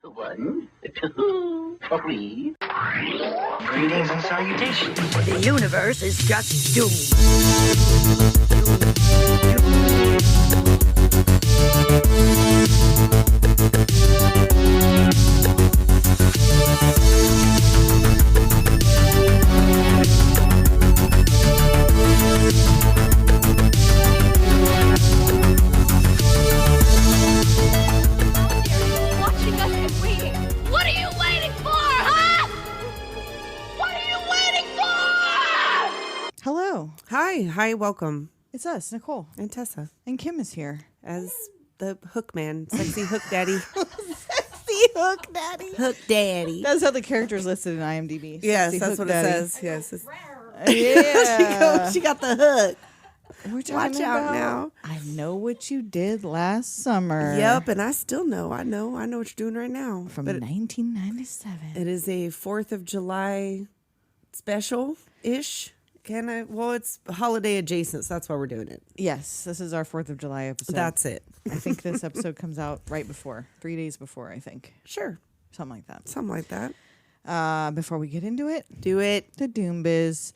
1, 2, 3. Greetings and salutations. The universe is just doomed. Watching us and waiting. What are you waiting for, huh? What are you waiting for? Hello. Hi, welcome. It's us, Nicole. And Tessa And Kim is here. as the hook man, sexy hook daddy. Sexy Hook Daddy. Hook daddy. That's how the character's listed in IMDb. Yes, Sexy that's Hook what Daddy. it says. Yes. Yeah. She got the hook. We're talking Watch out about, now. I know what you did last summer. Yep, and I still know. I know what you're doing right now. From But 1997. it is a 4th of July special-ish. Well, it's holiday adjacent, so that's why we're doing it. Yes, this is our 4th of July episode. That's it. I think this episode comes out right before. 3 days before, I think. Sure. Something like that. Something like that. Before we get into it, Do it. the Doom Biz.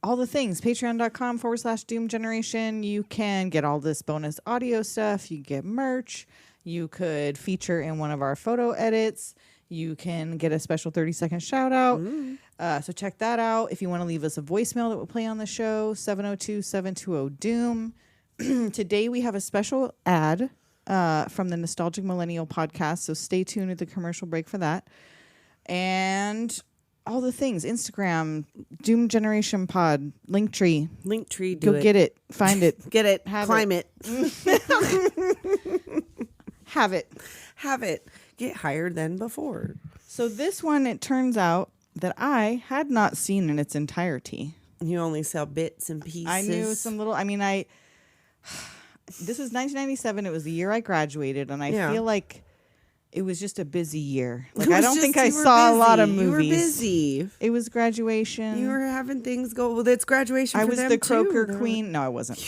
All the things, patreon.com/Doom Generation. You can get all this bonus audio stuff. You get merch. You could feature in one of our photo edits. You can get a special 30-second shout out. So check that out. If you want to leave us a voicemail that will play on the show, 702-720-DOOM. Today we have a special ad from the Nostalgic Millennial podcast. So stay tuned at the commercial break for that. And all the things, Instagram, Doom Generation Pod, Linktree. Linktree, Go get it. Find it. Get it. Have Climb it. Have it. Have it. Get higher than before. So this one, it turns out that I had not seen in its entirety. You only sell bits and pieces. I knew some little, this was 1997. It was the year I graduated. And I feel like it was just a busy year. Like, I don't think I saw a lot of movies. You were busy. It was graduation. You were having things go. Well, it's graduation I for was them the too. croaker queen. No, I wasn't.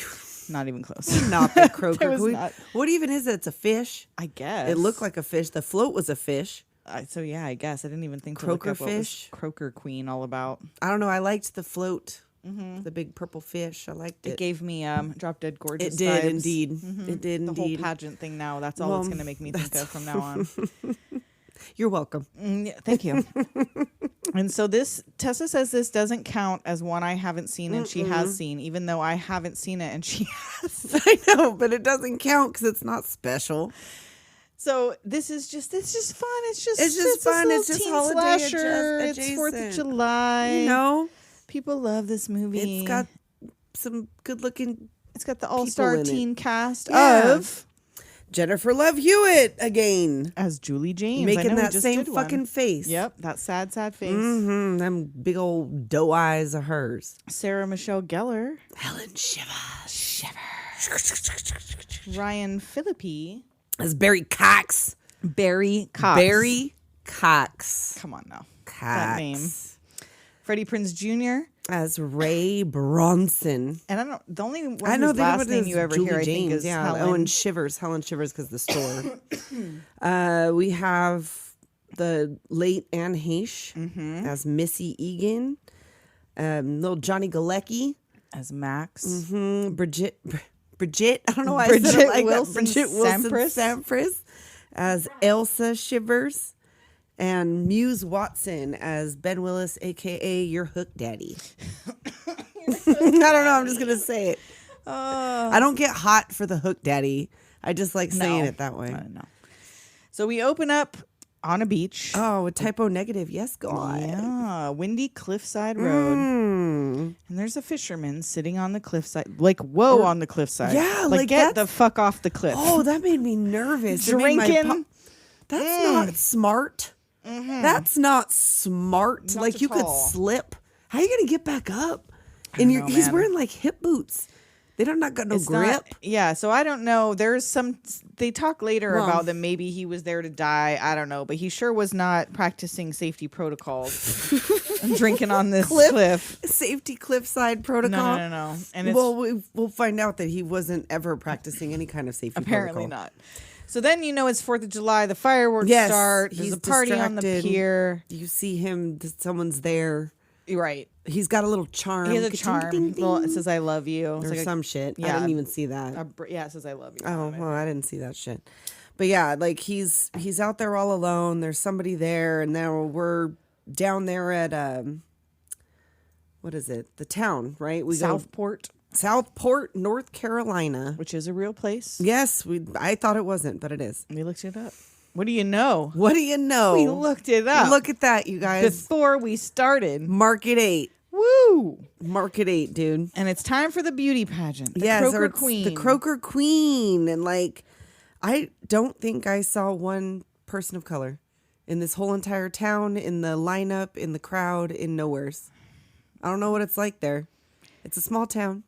Not even close. Not the croaker was queen. not. What even is it? It's a fish. I guess. It looked like a fish. The float was a fish. So yeah, I guess I didn't even think Croaker to look up what was fish? croaker queen all about. I don't know. I liked the float. The big purple fish. I liked It it. gave me Drop Dead Gorgeous. It did vibes. indeed. It did The whole indeed. pageant thing now. That's all it's going to make me think of from now on. You're welcome. Yeah, thank you. And so Tessa says this doesn't count as one I haven't seen and she has seen, even though I haven't seen it and she has. I know, but it doesn't count because it's not special. So it's just fun. It's fun. It's It's just teen holiday slasher. It's adjacent. 4th of July. You know, People love this movie. it's got some good-looking It's got the all-star in it. teen cast Yeah. of Jennifer Love Hewitt again, as Julie James. I making know we that just same did one. fucking face. Yep, that sad face. Them big old doe eyes of hers. Sarah Michelle Gellar, Helen Shiver. Ryan Phillippe, As Barry Cox. Barry Cox. Barry Cox. Come on now. Cox. That name. Freddie Prinze Jr. As Ray Bronson. And I don't. The only one I know whose they last name you ever Julie hear, I James, think, is yeah. Helen. Oh, and Shivers. Helen Shivers because the store. We have the late Anne Heche as Missy Egan. Little Johnny Galecki. as Max. Bridget. I don't know why Bridget I said it like Wilson that. Bridget Wilson Sampras. Sampras as Elsa Shivers. And Muse Watson as Ben Willis, a.k.a. your hook daddy. I don't know. I'm just going to say it. I don't get hot for the hook daddy. I just like saying it that way. No. So we open up on a beach. Oh, a typo negative. Yes, God. Yeah, windy cliffside road. And there's a fisherman sitting on the cliffside. Like, whoa, on the cliffside. Yeah, like get that's- the fuck off the cliff. Oh, that made me nervous. It made my Drinking. That's not smart. That's not smart. Not like, at you could all. slip. How are you going to get back up? I And don't know, he's man. wearing like hip boots. They don't not got no It's grip. not- yeah, so I don't know. There's some. They talk later Well- about that maybe he was there to die. I don't know, but he sure was not practicing safety protocols and drinking on this cliff. Safety cliffside protocol. No. And it's Well, we'll find out that he wasn't ever practicing any kind of safety apparently protocol. not. So then it's 4th of July. The fireworks start. There's he's a party on the distracted. pier. You see him. Someone's there. You're right. He's got a little charm. He has a charm. Well, it says "I love you" or some shit. I yeah. didn't even see that. It says "I love you." Oh well, I didn't see that shit. But yeah, like he's out there all alone. There's somebody there, and now we're down there at what is it? The town, right? We Southport, North Carolina, which is a real place. Yes, I thought it wasn't, but it is. We looked it up. What do you know? What do you know? We looked it up. Look at that, you guys. Before we started. Market 8. Woo! Market 8, dude. And it's time for the beauty pageant. The yes, Croaker it's Queen. the Croaker Queen. And like, I don't think I saw one person of color in this whole entire town, in the lineup, in the crowd, in nowheres. I don't know what it's like there. It's a small town.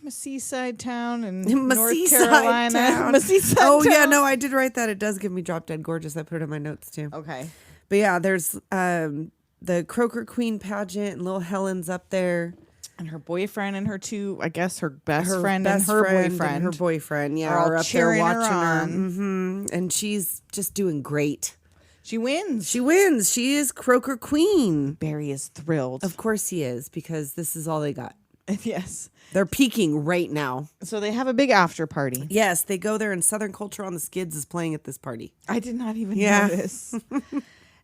A seaside town in North Seaside Carolina. Town. Seaside oh, town. yeah, no, I did write that. It does give me Drop Dead Gorgeous. I put it in my notes, too. Okay. But yeah, there's the Croaker Queen pageant, and little Helen's up there. And her boyfriend and her two, I guess her best friend and her boyfriend. Yeah, are all up there cheering her watching on. Mm-hmm. And she's just doing great. She wins. She wins. She is Croaker Queen. Barry is thrilled. Of course he is, because this is all they got. Yes. They're peaking right now. So they have a big after party. Yes, they go there, and Southern Culture on the Skids is playing at this party. I did not even notice.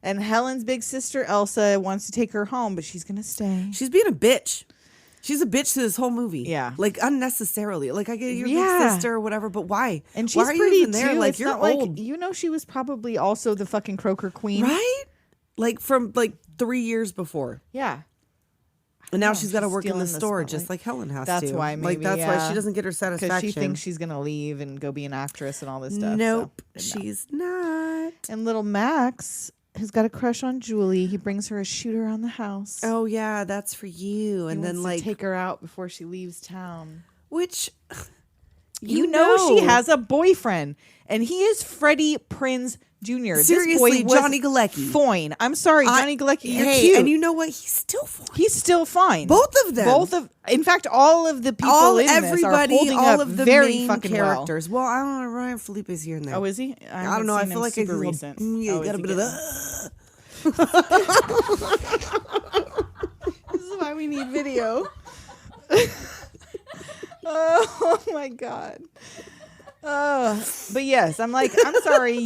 And Helen's big sister, Elsa, wants to take her home, but she's going to stay. She's being a bitch. She's a bitch to this whole movie. Yeah. Like, unnecessarily. Like, I get your big sister or whatever, but why? And she's why are pretty you even there? too. Like, It's you're not old. Like, she was probably also the fucking Croaker Queen. Right? Like, from, 3 years before. Yeah. And now she's got to work in stealing the the store spotlight. just like Helen has That's to. why maybe, that's why yeah. she doesn't get her Because satisfaction. she thinks she's going to leave and go be an actress and all this stuff. Nope, so, she's not. And little Max has got a crush on Julie. He brings her a shoot around the house. Oh, yeah, that's for you. And He then, wants to take her out before she leaves town. which... You know she has a boyfriend, and he is Freddie Prinze Jr. Seriously, this boy was Johnny Galecki. Fine. I'm sorry, Johnny Galecki. You're Hey, cute. and you know what? He's still fine. He's still fine. Both of them. In fact, all of the people in this are holding all up of the very main fucking characters. Well, I don't know. Ryan Phillippe's here and there. well. Oh, is he? I don't know. I feel like it's super recent. got a bit of This is why we need video. Oh my god. But yes, I'm sorry.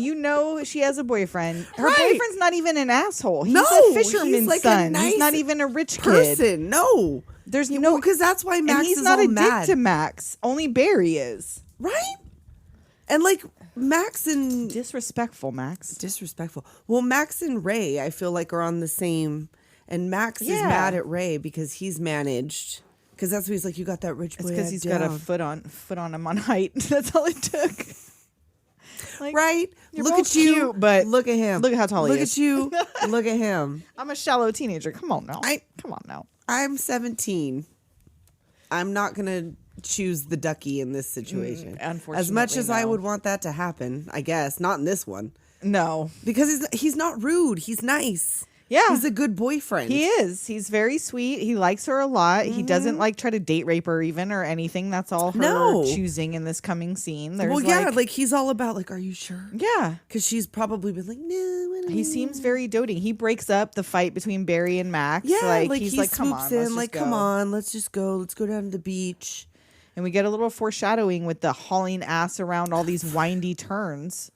She has a boyfriend. Her Right. boyfriend's not even an asshole. He's No, a fisherman's he's like a son. nice He's not even a rich kid. person. No. There's no, because that's why Max and he's is not all a mad. dick to Max. Only Barry is. Right? And Max and Disrespectful, Max. disrespectful. Well, Max and Ray, I feel like, are on the same. And Max is mad at Ray because he's managed. Because that's what he's like. You got that rich boy. It's because he's got down. a foot on him on height. That's all it took. Right? You're Look both at you. cute, but look at him. look at how tall he Look is. at you. Look at him. I'm a shallow teenager. Come on now. Come on now. I'm 17. I'm not going to choose the ducky in this situation. Unfortunately, As much as I no. would want that to happen, I guess. Not in this one. No. Because he's not rude. He's nice. Yeah. He's a good boyfriend. He is. He's very sweet. He likes her a lot. He doesn't try to date rape her even or anything. That's all her choosing in this coming scene. There's he's all about are you sure? Yeah. Because she's probably been like, no. He seems very doting. He breaks up the fight between Barry and Max. Yeah, he's he like, come on, swoops in, let's just come go. on, let's just go. Let's go down to the beach. And we get a little foreshadowing with the hauling ass around all these windy turns.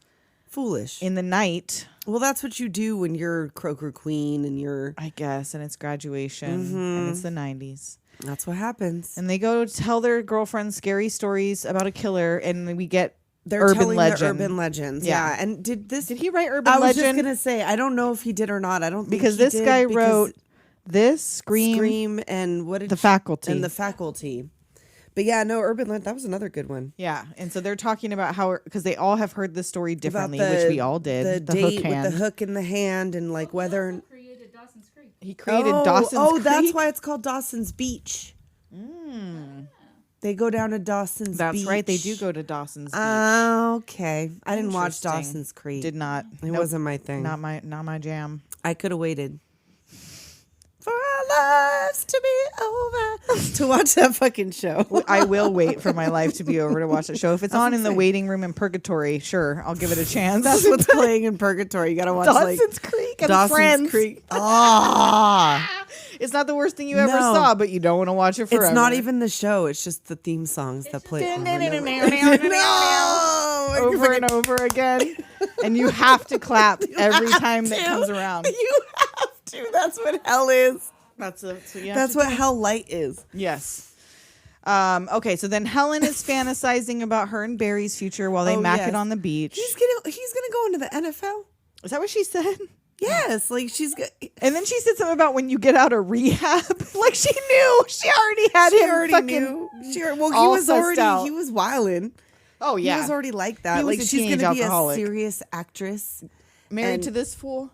Foolish. In the night. Well, that's what you do when you're Croaker Queen and you're... I guess, and it's graduation, and it's the 90s. That's what happens. And they go tell their girlfriends scary stories about a killer, and we get They're urban telling legend. the urban legends. Yeah. And did he write urban legend? I was legend? just going to say, I don't know if he did or not. I don't think because he this did, guy because wrote this, Scream, and what did the faculty. And the faculty. But yeah, no, urban legend, that was another good one. Yeah, and so they're talking about how, because they all have heard this story differently, About which we all did. The date with the hook in the hand and whether... He created Dawson's Creek. He created Dawson's Creek. Oh, that's why it's called Dawson's Beach. They go down to Dawson's Beach. That's right, they do go to Dawson's Beach. Okay. I didn't watch Interesting. Dawson's Creek. Did not. It wasn't my thing. Not my jam. I could have waited. For a our lives to be over to watch that fucking show. I will wait for my life to be over to watch the show. If it's on in the waiting room in Purgatory, sure, I'll give it a chance. That's what's playing in Purgatory. You gotta watch Dawson's Creek and Dawson's Friends. Creek. Ah, It's not the worst thing you ever saw, but you don't want to watch it forever. it's not even the show. It's just the theme songs that play over over and over again. And you have to clap every time that comes around. You have to. That's what hell is. That's what hell light is. Yes. Okay, so then Helen is fantasizing about her and Barry's future while they mac it on the beach. He's gonna go into the NFL. Is that what she said? Yes, like she's good. And then she said something about when you get out of rehab. Like she knew. She already had him fucking knew. He was wildin'. Oh yeah. He was already like that. He was Like a she's teenage gonna be alcoholic. a serious actress. Married to this fool.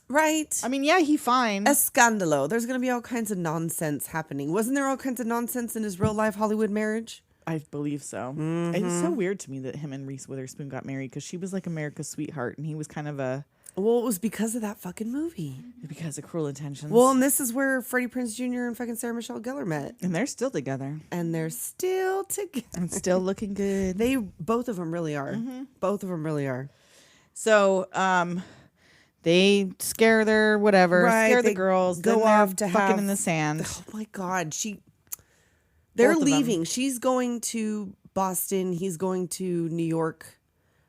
Right. I mean, yeah, he fine. A scandalo. There's going to be all kinds of nonsense happening. Wasn't there all kinds of nonsense in his real life Hollywood marriage? I believe so. Mm-hmm. It's so weird to me that him and Reese Witherspoon got married because she was like America's sweetheart and he was kind of a... Well, it was because of that fucking movie. Because of Cruel Intentions. Well, and this is where Freddie Prinze Jr. and fucking Sarah Michelle Gellar met. And they're still together. And they're still together. And still looking good. Both of them really are. Mm-hmm. Both of them really are. So, they scare their whatever, scare the girls, go then off they're to fucking have, in the sand. Oh my God. They're Both of leaving. them. She's going to Boston. He's going to New York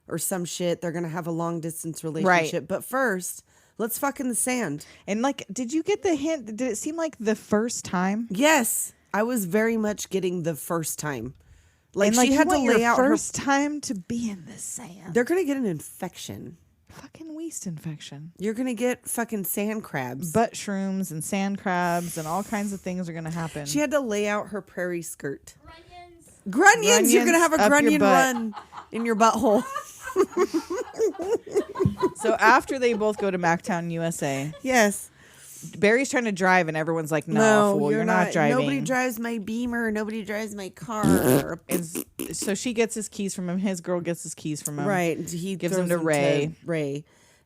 or some shit. They're going to have a long distance relationship. Right. But first, let's fuck in the sand. And like, did you get the hint? Did it seem like the first time? Yes. I was very much getting the first time. Like, And, like she had to lay out first time to be in the sand. They're going to get an infection. Fucking yeast infection. You're going to get fucking sand crabs. Butt shrooms and sand crabs and all kinds of things are going to happen. She had to lay out her prairie skirt. Grunions. You're going to have a up your grunion butt. run in your butthole. So after they both go to Mactown, USA, Yes. Barry's trying to drive and everyone's like, no, fool, you're not driving. Nobody drives my Beamer. Nobody drives my car. And so she gets his keys from him. His girl gets his keys from him. Right. He gives throws them to Ray. Ray.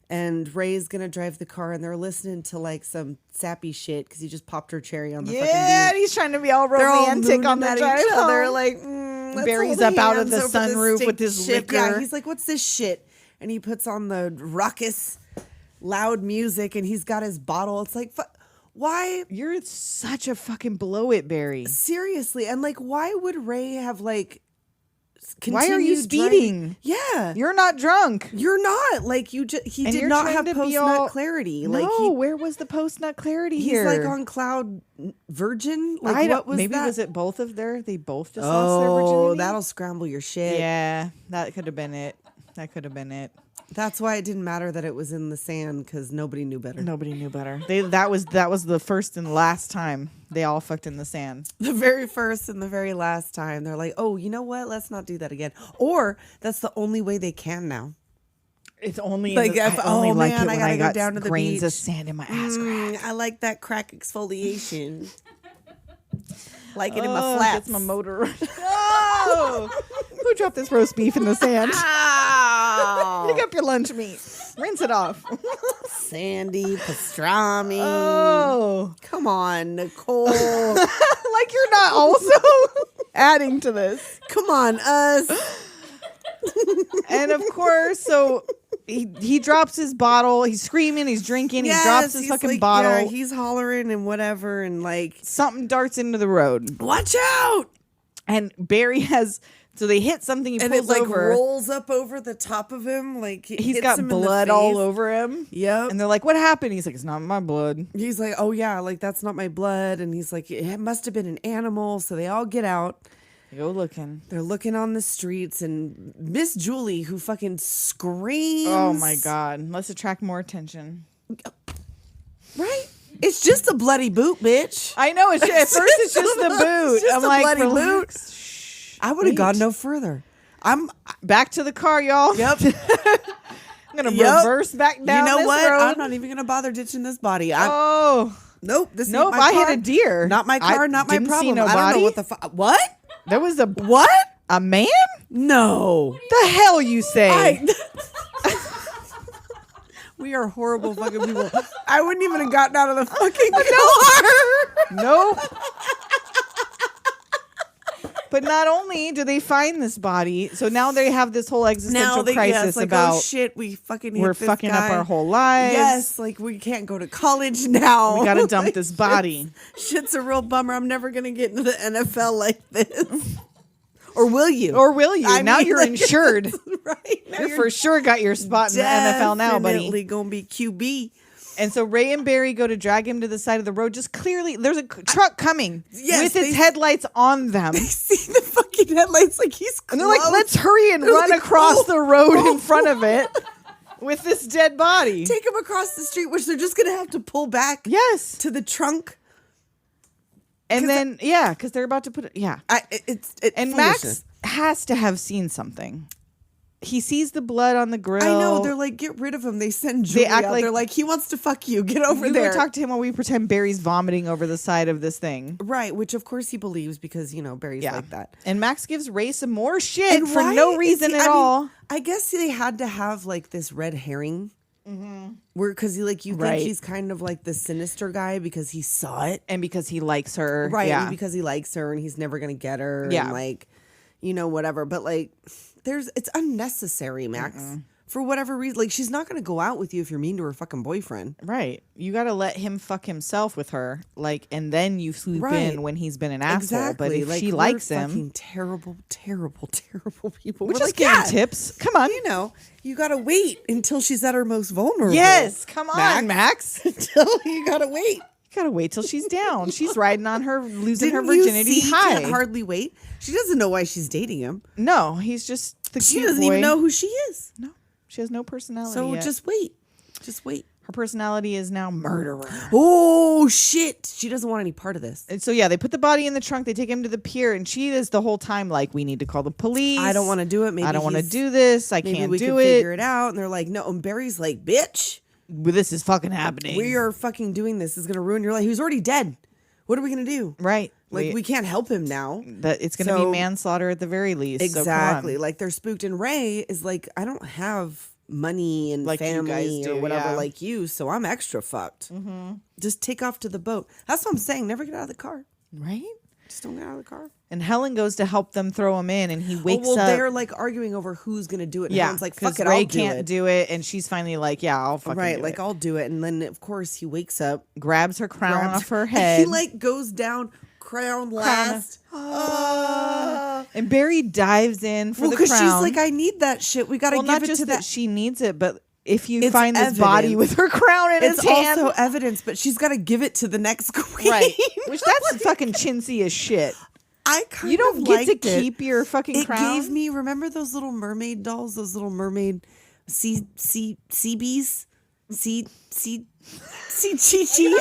And Ray's going to drive the car, and they're listening to like some sappy shit because he just popped her cherry on the fucking Yeah, beach. and he's trying to be all They're all romantic on the mooning drive at each other, home. like, let's Barry's hold up out of hands the over this sunroof with his shit. liquor. Yeah, he's like, what's this shit? And he puts on the raucous, loud music, and he's got his bottle. It's like, why? You're such a fucking blow it, Barry. Seriously. And like, why would Ray have like, Why are you continued speeding? driving? Yeah. You're not drunk. You're not. Like, he And did you're not trying have to be post-nut all- clarity. No, Like, where was the post nut clarity he's here? like on cloud virgin. Like, I don't, what was maybe that? was it both of they both just lost their virginity? Oh, that'll scramble your shit. Yeah, that could have been it. That could have been it. That's why it didn't matter that it was in the sand because nobody knew better. Nobody knew better. That was the first and last time they all fucked in the sand. The very first and the very last time they're like, oh, you know what? Let's not do that again. Or that's the only way they can now. It's only Like, I only like man, it I when gotta I go got down to the grains of beach. sand in my ass crack. I like that crack exfoliation. Like it in my Oh, flaps. gets my motor running. Oh, who dropped this roast beef in the sand? Ow. Pick up your lunch meat. Rinse it off. Sandy, pastrami. Oh. Come on, Nicole. Like you're not also adding to this. Come on, us. And of course, so he drops his bottle. He's screaming. He's drinking. Yes, he drops his he's fucking like, bottle. Yeah, he's hollering and whatever, and like, Something darts into the road. watch out! And Barry has, so they hit something. He And pulls it like over. rolls up over the top of him, like it He's hits got him in the blood all face. over him. Yep. And they're like, "What happened?" He's like, "It's not my blood." He's like, oh yeah, like that's not my blood. And he's like, it must have been an animal. So they all get out. They go looking. They're looking on the streets, and Miss Julie, who fucking screams. Oh my god! Let's attract more attention. Right? It's just a bloody boot, bitch. I know. At first, it's just the boot. It's just I'm a like, bloody relax. Shh, I would have wait. gone no further. I'm. Back to the car, y'all. Yep. I'm gonna reverse back down. You know this what? road. I'm not even gonna bother ditching this body. Oh Nope. This nope! ain't my I car. hit a deer. Not my car. I Not my didn't problem. See no I don't know body. what the fuck. What? There was a What? a man. No. The hell you say? We are horrible fucking people. I wouldn't even have gotten out of the fucking car. Nope. But not only do they find this body, so now they have this whole existential crisis like, about oh shit, we fucking we're hate this fucking guy. up our whole lives. Yes, like we can't go to college now. We gotta dump Like, this body. Shit's a real bummer. I'm never gonna get into the NFL like this. Or will you? Or will you? I Now mean, you're like, insured. Right. Now You're for sure got your spot in the NFL now, buddy. Definitely gonna be QB. And so Ray and Barry go to drag him to the side of the road. Just clearly, there's a truck coming with its headlights on them. They see the fucking headlights like he's close. And they're like, let's hurry and They're run like, across oh, the road oh. in front of it with this dead body. Take him across the street, which they're just gonna have to pull back. Yes. To the trunk. And then, because they're about to put it, It's and foolishness. Max has to have seen something. He sees the blood on the grill. I know. They're like, get rid of him. They send Julie act out. like- They're like, he wants to fuck you. Get over You there. go talk to him while we pretend Barry's vomiting over the side of this thing. Right, which of course he believes because, Barry's like that. And Max gives Ray some more shit And for why no is reason he- at I mean, all. I guess they had to have like this red herring. Where, because you think Right. he's kind of like the sinister guy because he saw it. And because he likes her. Right, Yeah. and because he likes her and he's never going to get her. Yeah. And like, whatever. But like, it's unnecessary, Max. For whatever reason. Like, she's not going to go out with you if you're mean to her fucking boyfriend. Right. You got to let him fuck himself with her. Like, and then you swoop in when he's been an asshole. But if she we're likes him. fucking terrible, terrible, terrible people. We're We're just like, giving yeah, tips. Come on. you got to wait until she's at her most vulnerable. Yes. Come on, Max. Until you got to wait. You got to wait till she's down. She's riding on her, losing her Didn't you virginity see? high. Can't hardly wait. She doesn't know why she's dating him. No, he's just the She cute doesn't boy. even know who she is. No, she has no personality So yet. just wait. Just wait. Her personality is now murderer. Oh, shit. She doesn't want any part of this. And so, they put the body in the trunk. They take him to the pier. And she is the whole time like, we need to call the police. I don't want to do it. Maybe I don't want to he's- do this. I Maybe can't we do can it. figure it out. And they're like, no. And Barry's like, bitch. This is fucking happening. We are fucking doing this. It's going to ruin your life. He was already dead. What are we going to do? Right. Like, we can't help him now. That it's going to So- be manslaughter at the very least. Exactly. So come on. Like, they're spooked. And Ray is like, I don't have money and Like you family guys or do, whatever yeah. like you, so I'm extra fucked. Just take off to the boat. That's what I'm saying. Never get out of the car. Right? Just don't get out of the car. And Helen goes to help them throw him in, and he wakes up. They're like arguing over who's going to do it. And Helen's like, fuck it, Ray I'll do can't it. do it, and she's finally like, yeah, I'll fucking Right, do like it. I'll do it. And then, of course, he wakes up. Grabs her crown grabs- off her head. He like goes down, crown last. And Barry dives in for the Because crown. she's like, I need that shit. We got to well, give not it just to that that. she needs it, but if you It's find this body evidence. with her crown in It's its hand, also evidence, but she's got to give it to the next queen. right? Which that's fucking chintzy as shit. I kind You don't of get to liked it. keep your fucking It crown. gave me, remember those little mermaid dolls, those little mermaid sea bees? Sea chi.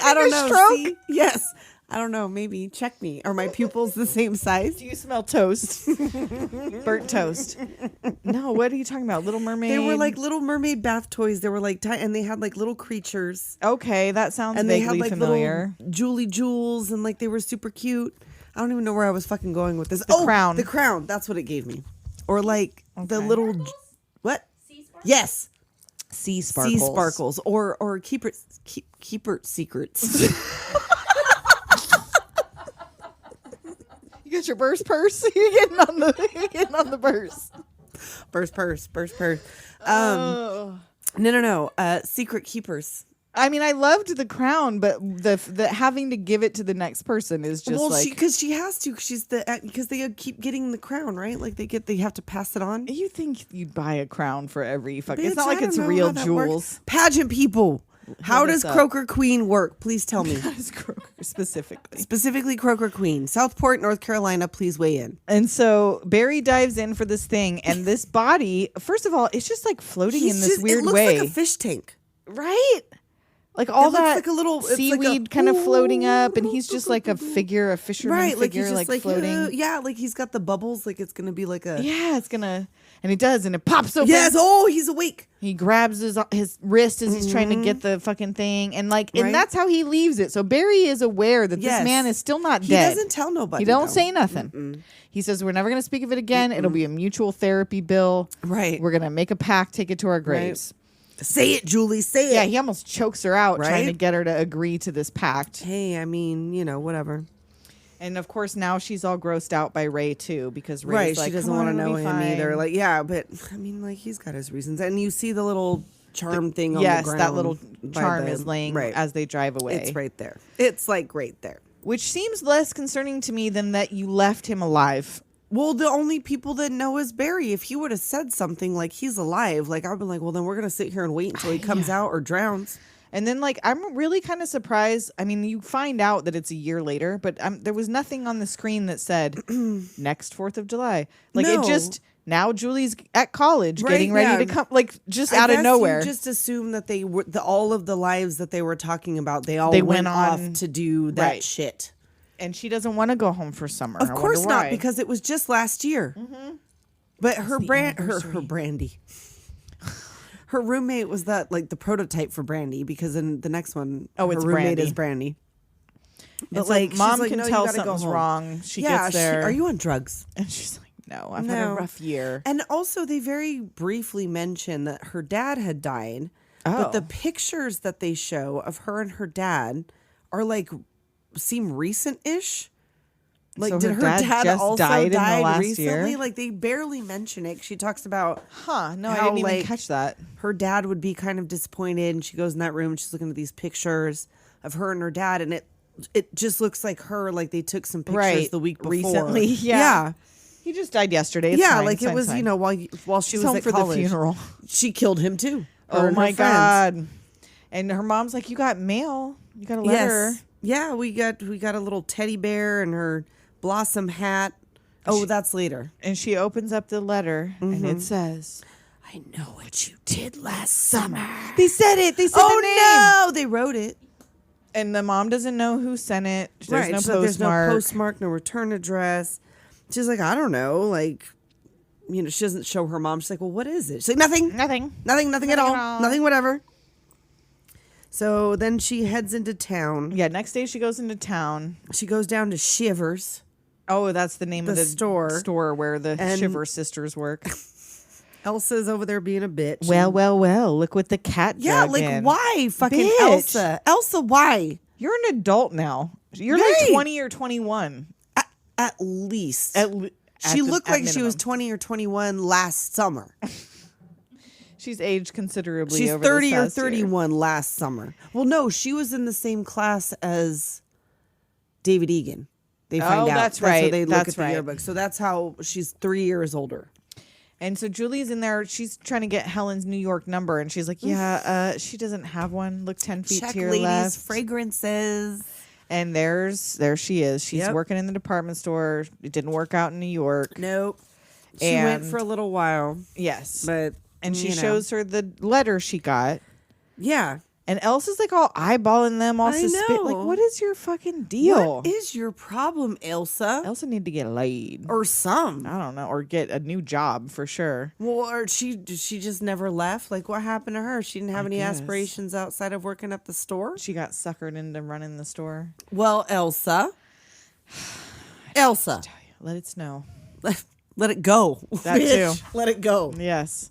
I don't know. stroke? Sea- yes. I don't know. Maybe check me. Are my pupils the same size? Do you smell toast? Burnt toast. No, what are you talking about? Little Mermaid? They were like little mermaid bath toys. They were like, and they had like little creatures. Okay, that sounds And they vaguely had like familiar. little Julie jewels and like they were super cute. I don't even know where I was fucking going with this. crown. The crown. That's what it gave me. Or like the little, what? Yes. Sea sparkles. Sea sparkles. Or keeper secrets. You got your burst purse? You're getting on the burst. Purse. Oh. No. Secret keepers. I mean, I loved the crown, but the having to give it to the next person is just like because she has to. Because they keep getting the crown, right? Like they have to pass it on. you think you'd buy a crown for every fucking. Bitch, It's not like I it's don't know real how that works. jewels. Pageant people. How Look does us up. Croaker Queen work? Please tell me. That is Kroger specifically. Specifically, Croaker Queen, Southport, North Carolina. Please weigh in. And so Barry dives in for this thing, and this body, first of all, it's just like floating in this weird it looks way, like a fish tank. right? Like all looks that like a little- it's like a- seaweed kind of floating up, and he's just like a figure, a fisherman Right, like figure, he's just like floating. yeah, like he's got the bubbles, like it's gonna be like a Yeah, it's gonna, and he does, and it pops open. yes. Oh, he's awake. He grabs his wrist as he's trying to get the fucking thing, and like, Right. and that's how he leaves it. So Barry is aware that Yes. this man is still not He dead. doesn't tell nobody. He don't though. say nothing. He says, we're never going to speak of it again. It'll be a mutual therapy bill. Right. We're going to make a pact, take it to our graves. Say it, Julie. Say it. Yeah, he almost chokes her out trying to Right? get her to agree to this pact. Hey, I mean, whatever. And of course, now she's all grossed out by Ray too, because Ray's Right, like, she doesn't "Come on, want to it'll know be him either. fine." Like, yeah, but I mean, like, he's got his reasons. And you see the little charm thing on the yes, ground. that little by charm the- is laying right. as they drive away. It's right there. It's like right there. Which seems less concerning to me than that you left him alive. Well, the only people that know is Barry. If he would have said something like he's alive, like I'd be like, well, then we're gonna sit here and wait until he comes out or drowns. And then, like, I'm really kind of surprised. I mean, you find out that it's a year later, but there was nothing on the screen that said next 4th of July. Like, No. it just, now Julie's at college Right, getting ready yeah. to come, like, just I out of guess nowhere. You just assume that they were all of the lives that they were talking about. They all They went went off on- to do that right. shit. And she doesn't want to go home for summer. Of I course wonder not, why. because it was just last year. But her Brandy, her roommate was that like the prototype for Brandy, because in the next one, Oh, her it's roommate Brandy. is Brandy. But But like, she's mom like, can "No, you tell gotta go something's home." wrong. She Yeah, gets there. are you on drugs? And she's like, no, I've had a rough year. And also, they very briefly mention that her dad had died. Oh. But the pictures that they show of her and her dad are like, seem recent-ish. Like, So did her her dad dad just also died in the die last recently? year? Like, they barely mention it. She talks about Huh, no, I how, didn't even like, catch that. her dad would be kind of disappointed, and she goes in that room and she's looking at these pictures of her and her dad, and it just looks like her, like they took some pictures Right, the week before. recently, yeah. He just died yesterday. It's Yeah, fine, like it's it fine, was, it's fine. while she She's was home at for college. the funeral. She killed him too. Her Oh and her my friends. God. And her mom's like, you got mail. You got a letter. Yes. Yeah, we got a little teddy bear and her blossom hat. Oh, that's later. And she opens up the letter and it says, I know what you did last summer. they said it. They said the name. Oh no, they wrote it. And the mom doesn't know who sent it. There's no She's like, there's no postmark. postmark, no return address. She's like, I don't know. Like, she doesn't show her mom. She's like, well, what is it? She's like, nothing. Nothing. Nothing at all. Nothing, whatever. So then she heads into town. Yeah, next day she goes into town. She goes down to Shivers. Oh, that's the name of The the store. store where the And- Shiver sisters work. Elsa's over there being a bitch. well, look what the cat yeah, dragged like in. why fucking Bitch. Elsa? Elsa, why? You're an adult now. You're Right. like 20 or 21. At least. the- She looked like she was minimum. 20 or 21 last summer. She's aged considerably. She's over this 30 or past year. 31 last summer. Well, no, she was in the same class as David Egan. They find out. that's how right. they look That's at the right. yearbook. So that's how she's 3 years older. And so Julie's in there. She's trying to get Helen's New York number, and she's like, "Yeah, she doesn't have one. Look 10 feet Check to your ladies' left." fragrances. And there she is. She's Yep. working in the department store. It didn't work out in New York. Nope. She went And- for a little while, Yes, but and she you know. shows her the letter she got. Yeah. And Elsa's like all eyeballing them, all I suspicious. Like, know. what is your fucking deal? What is your problem, Elsa? Elsa need to get laid. Or some. I don't know, or get a new job for sure. Well, or she just never left. Like, what happened to her? She didn't have any guess. aspirations outside of working at the store. She got suckered into running the store. Well, Elsa, Elsa, Let it snow. let it go. That bitch. too. Let it go. Yes.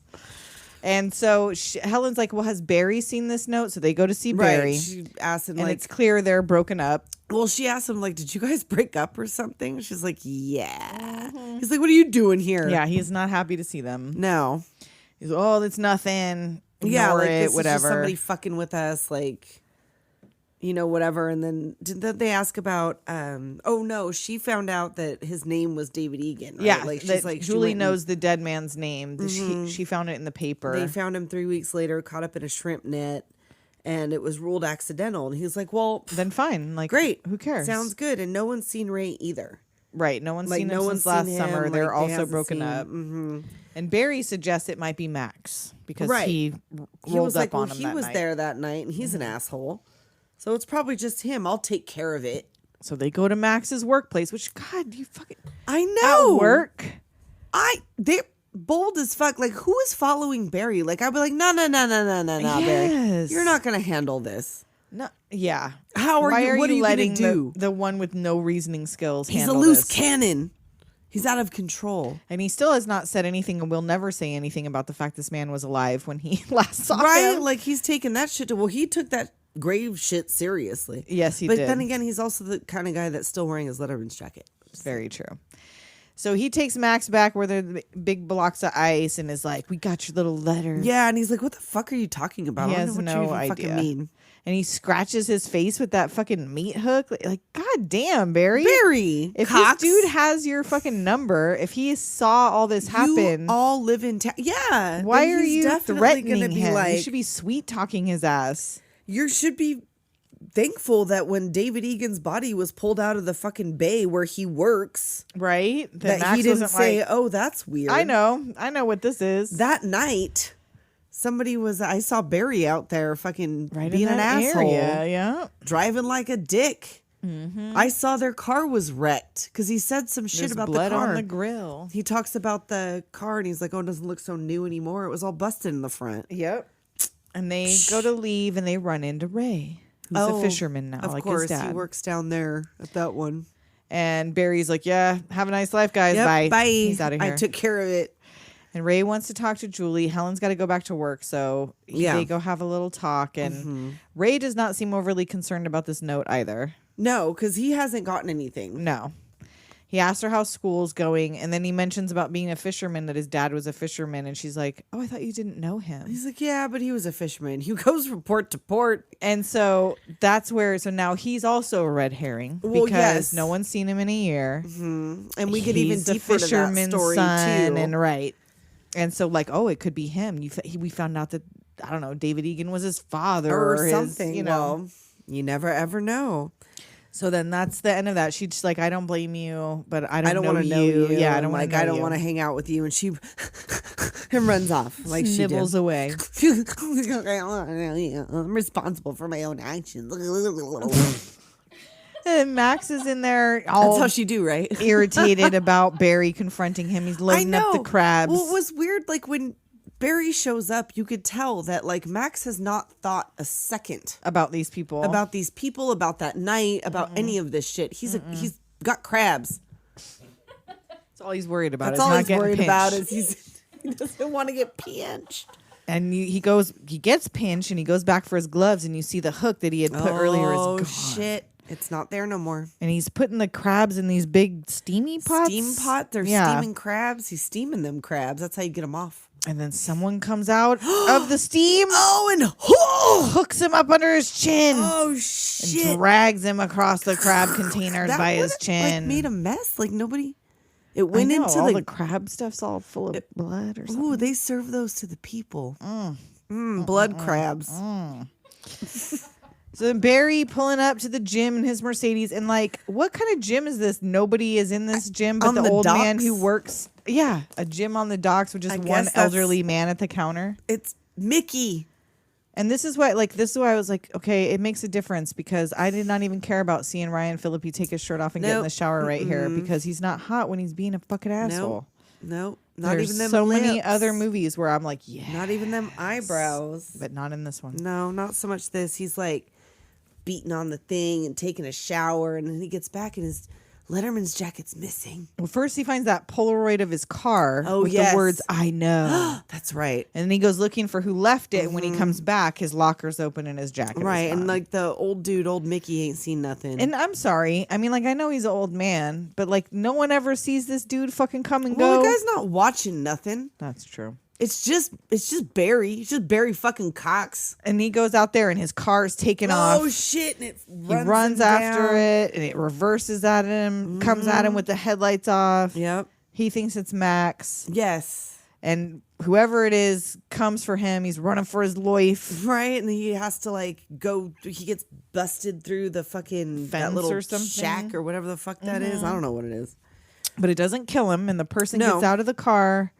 And so Helen's like, well, has Barry seen this note? So they go to see Barry. Right. She asked him And like, it's clear they're broken up. well, she asked him like, did you guys break up or something? She's like, yeah. He's like, what are you doing here? Yeah, he's not happy to see them. No. He's like, oh, it's nothing. Yeah, Ignore like it, this is whatever. just somebody fucking with us, like, whatever. And then did they ask about? Oh no, she found out that his name was David Egan. Right? Yeah, like she's that like she Julie went and- knows the dead man's name. She found it in the paper. They found him 3 weeks later, caught up in a shrimp net, and it was ruled accidental. And he's like, well, Then fine. Like, great. Who cares? Sounds good. And no one's seen Ray either. right. No one's Like, seen him no since one's last seen summer. him, They're like, they also hasn't broken seen- up. Mm-hmm. And Barry suggests it might be Max because Right. he He rolled was up like, well, on him he that was night. there that night, and he's an asshole. So it's probably just him. I'll take care of it. So they go to Max's workplace, which, God, you fucking... I know. At work? They're bold as fuck. Like, who is following Barry? Like, I'd be like, no, Barry. Yes. You're not going to handle this. No, yeah. How are Why you? What are you letting going to do? the one with no reasoning skills He's a handle loose this? cannon. He's out of control. And he still has not said anything and will never say anything about the fact this man was alive when he last saw Right? him. Like, he's taken that shit well, he took that grave shit seriously. Yes, he but did. But then again, he's also the kind of guy that's still wearing his Letterman's jacket. Very true. So he takes Max back where they're the big blocks of ice and is like, we got your little letter. Yeah, and he's like, what the fuck are you talking about? He I has don't know what no you even idea. fucking mean. And he scratches his face with that fucking meat hook. Like, God damn, Barry. Barry, If Cox, this dude has your fucking number, if he saw all this happen, you all live in town. Yeah. why then are he's you definitely threatening gonna be him? Like, You should be sweet talking his ass. you should be thankful that when David Egan's body was pulled out of the fucking bay where he works, Right? that Max he didn't wasn't say, like, oh, that's weird. I know what this is. That night, I saw Barry out there fucking Right being in an that asshole. area, yeah. Driving like a dick. Mm-hmm. I saw their car was wrecked because he said some shit There's about blood the car. on the grill. He talks about the car and he's like, oh, it doesn't look so new anymore. It was all busted in the front. Yep. And they go to leave and they run into Ray, who's a fisherman now, Of like course, his dad. he works down there at that one. And Barry's like, yeah, have a nice life, guys. Yep, Bye. bye. He's out of here. I took care of it. And Ray wants to talk to Julie. Helen's got to go back to work, so they go have a little talk. And Ray does not seem overly concerned about this note either. No, because he hasn't gotten anything. No. He asks her how school's going, and then he mentions about being a fisherman, that his dad was a fisherman, and she's like, oh, I thought you didn't know him. He's like, yeah, but he was a fisherman. He goes from port to port. And so that's where, so now he's also a red herring Well, because yes. no one's seen him in a year. And we get even He's the deeper to that fisherman's story, son, too. and right. And so like, oh, it could be him. We found out that, I don't know, David Egan was his father or his, something. you know. Well, you never ever know. So then that's the end of that. She's like, I don't blame you, but I don't want to know you. you. Yeah, I don't like. want to I don't want to hang out with you. And she and runs off like she nibbles did. away. I'm responsible for my own actions. And Max is in there all That's how she do, right? irritated about Barry confronting him. He's loading up the crabs. Well, it was weird. Like when Barry shows up, you could tell that like Max has not thought a second about these people. about these people, about that night, about any of this shit. He's got crabs. That's all he's worried about. That's is all not he's getting worried pinched. about is he doesn't want to get pinched. And he gets pinched, and he goes back for his gloves, and you see the hook that he had put earlier is gone. Shit. It's not there no more. And he's putting the crabs in these big steamy pots. Steam pot? They're steaming crabs. He's steaming them crabs. That's how you get them off. And then someone comes out of the steam, And hooks him up under his chin, oh and shit! drags him across the crab containers That by his would've, chin. like, made a mess. Like nobody. It I went know, into all the. the crab stuff's all full of blood or something. Ooh, they serve those to the people. Blood crabs. So then Barry pulling up to the gym in his Mercedes, and like, what kind of gym is this? Nobody is in this gym but On the the old man docks? who works. Yeah, a gym on the docks with just I one guess that's- elderly man at the counter. It's Mickey. And this is why I was like, okay, it makes a difference because I did not even care about seeing Ryan Phillippe take his shirt off and get in Nope. the shower right here because he's not hot when he's being a fucking asshole. No, not There's even them. so many lips. other movies where I'm like, yeah, Not even them eyebrows. but not in this one. No, not so much this. He's like beating on the thing and taking a shower, and then he gets back and his Letterman's jacket's missing. Well, first he finds that Polaroid of his car Oh, with yes. the words "I know," That's right. and then he goes looking for who left it. And when he comes back, his locker's open and his jacket is Right, and gone. like the old Mickey ain't seen nothing. And I'm sorry. I mean, like, I know he's an old man, but like, no one ever sees this dude fucking come and well, go. the guy's not watching nothing. That's true. It's just Barry. It's just Barry fucking Cox. And he goes out there and his car's taken off. Oh shit! And it He runs him after down. it and it reverses at him, comes at him with the headlights off. Yep. He thinks it's Max. Yes. And whoever it is comes for him. He's running for his life. Right, and he has to like go. He gets busted through the fucking that Fence little or something? shack or whatever the fuck that is. I don't know what it is. But it doesn't kill him. And the person No. gets out of the car.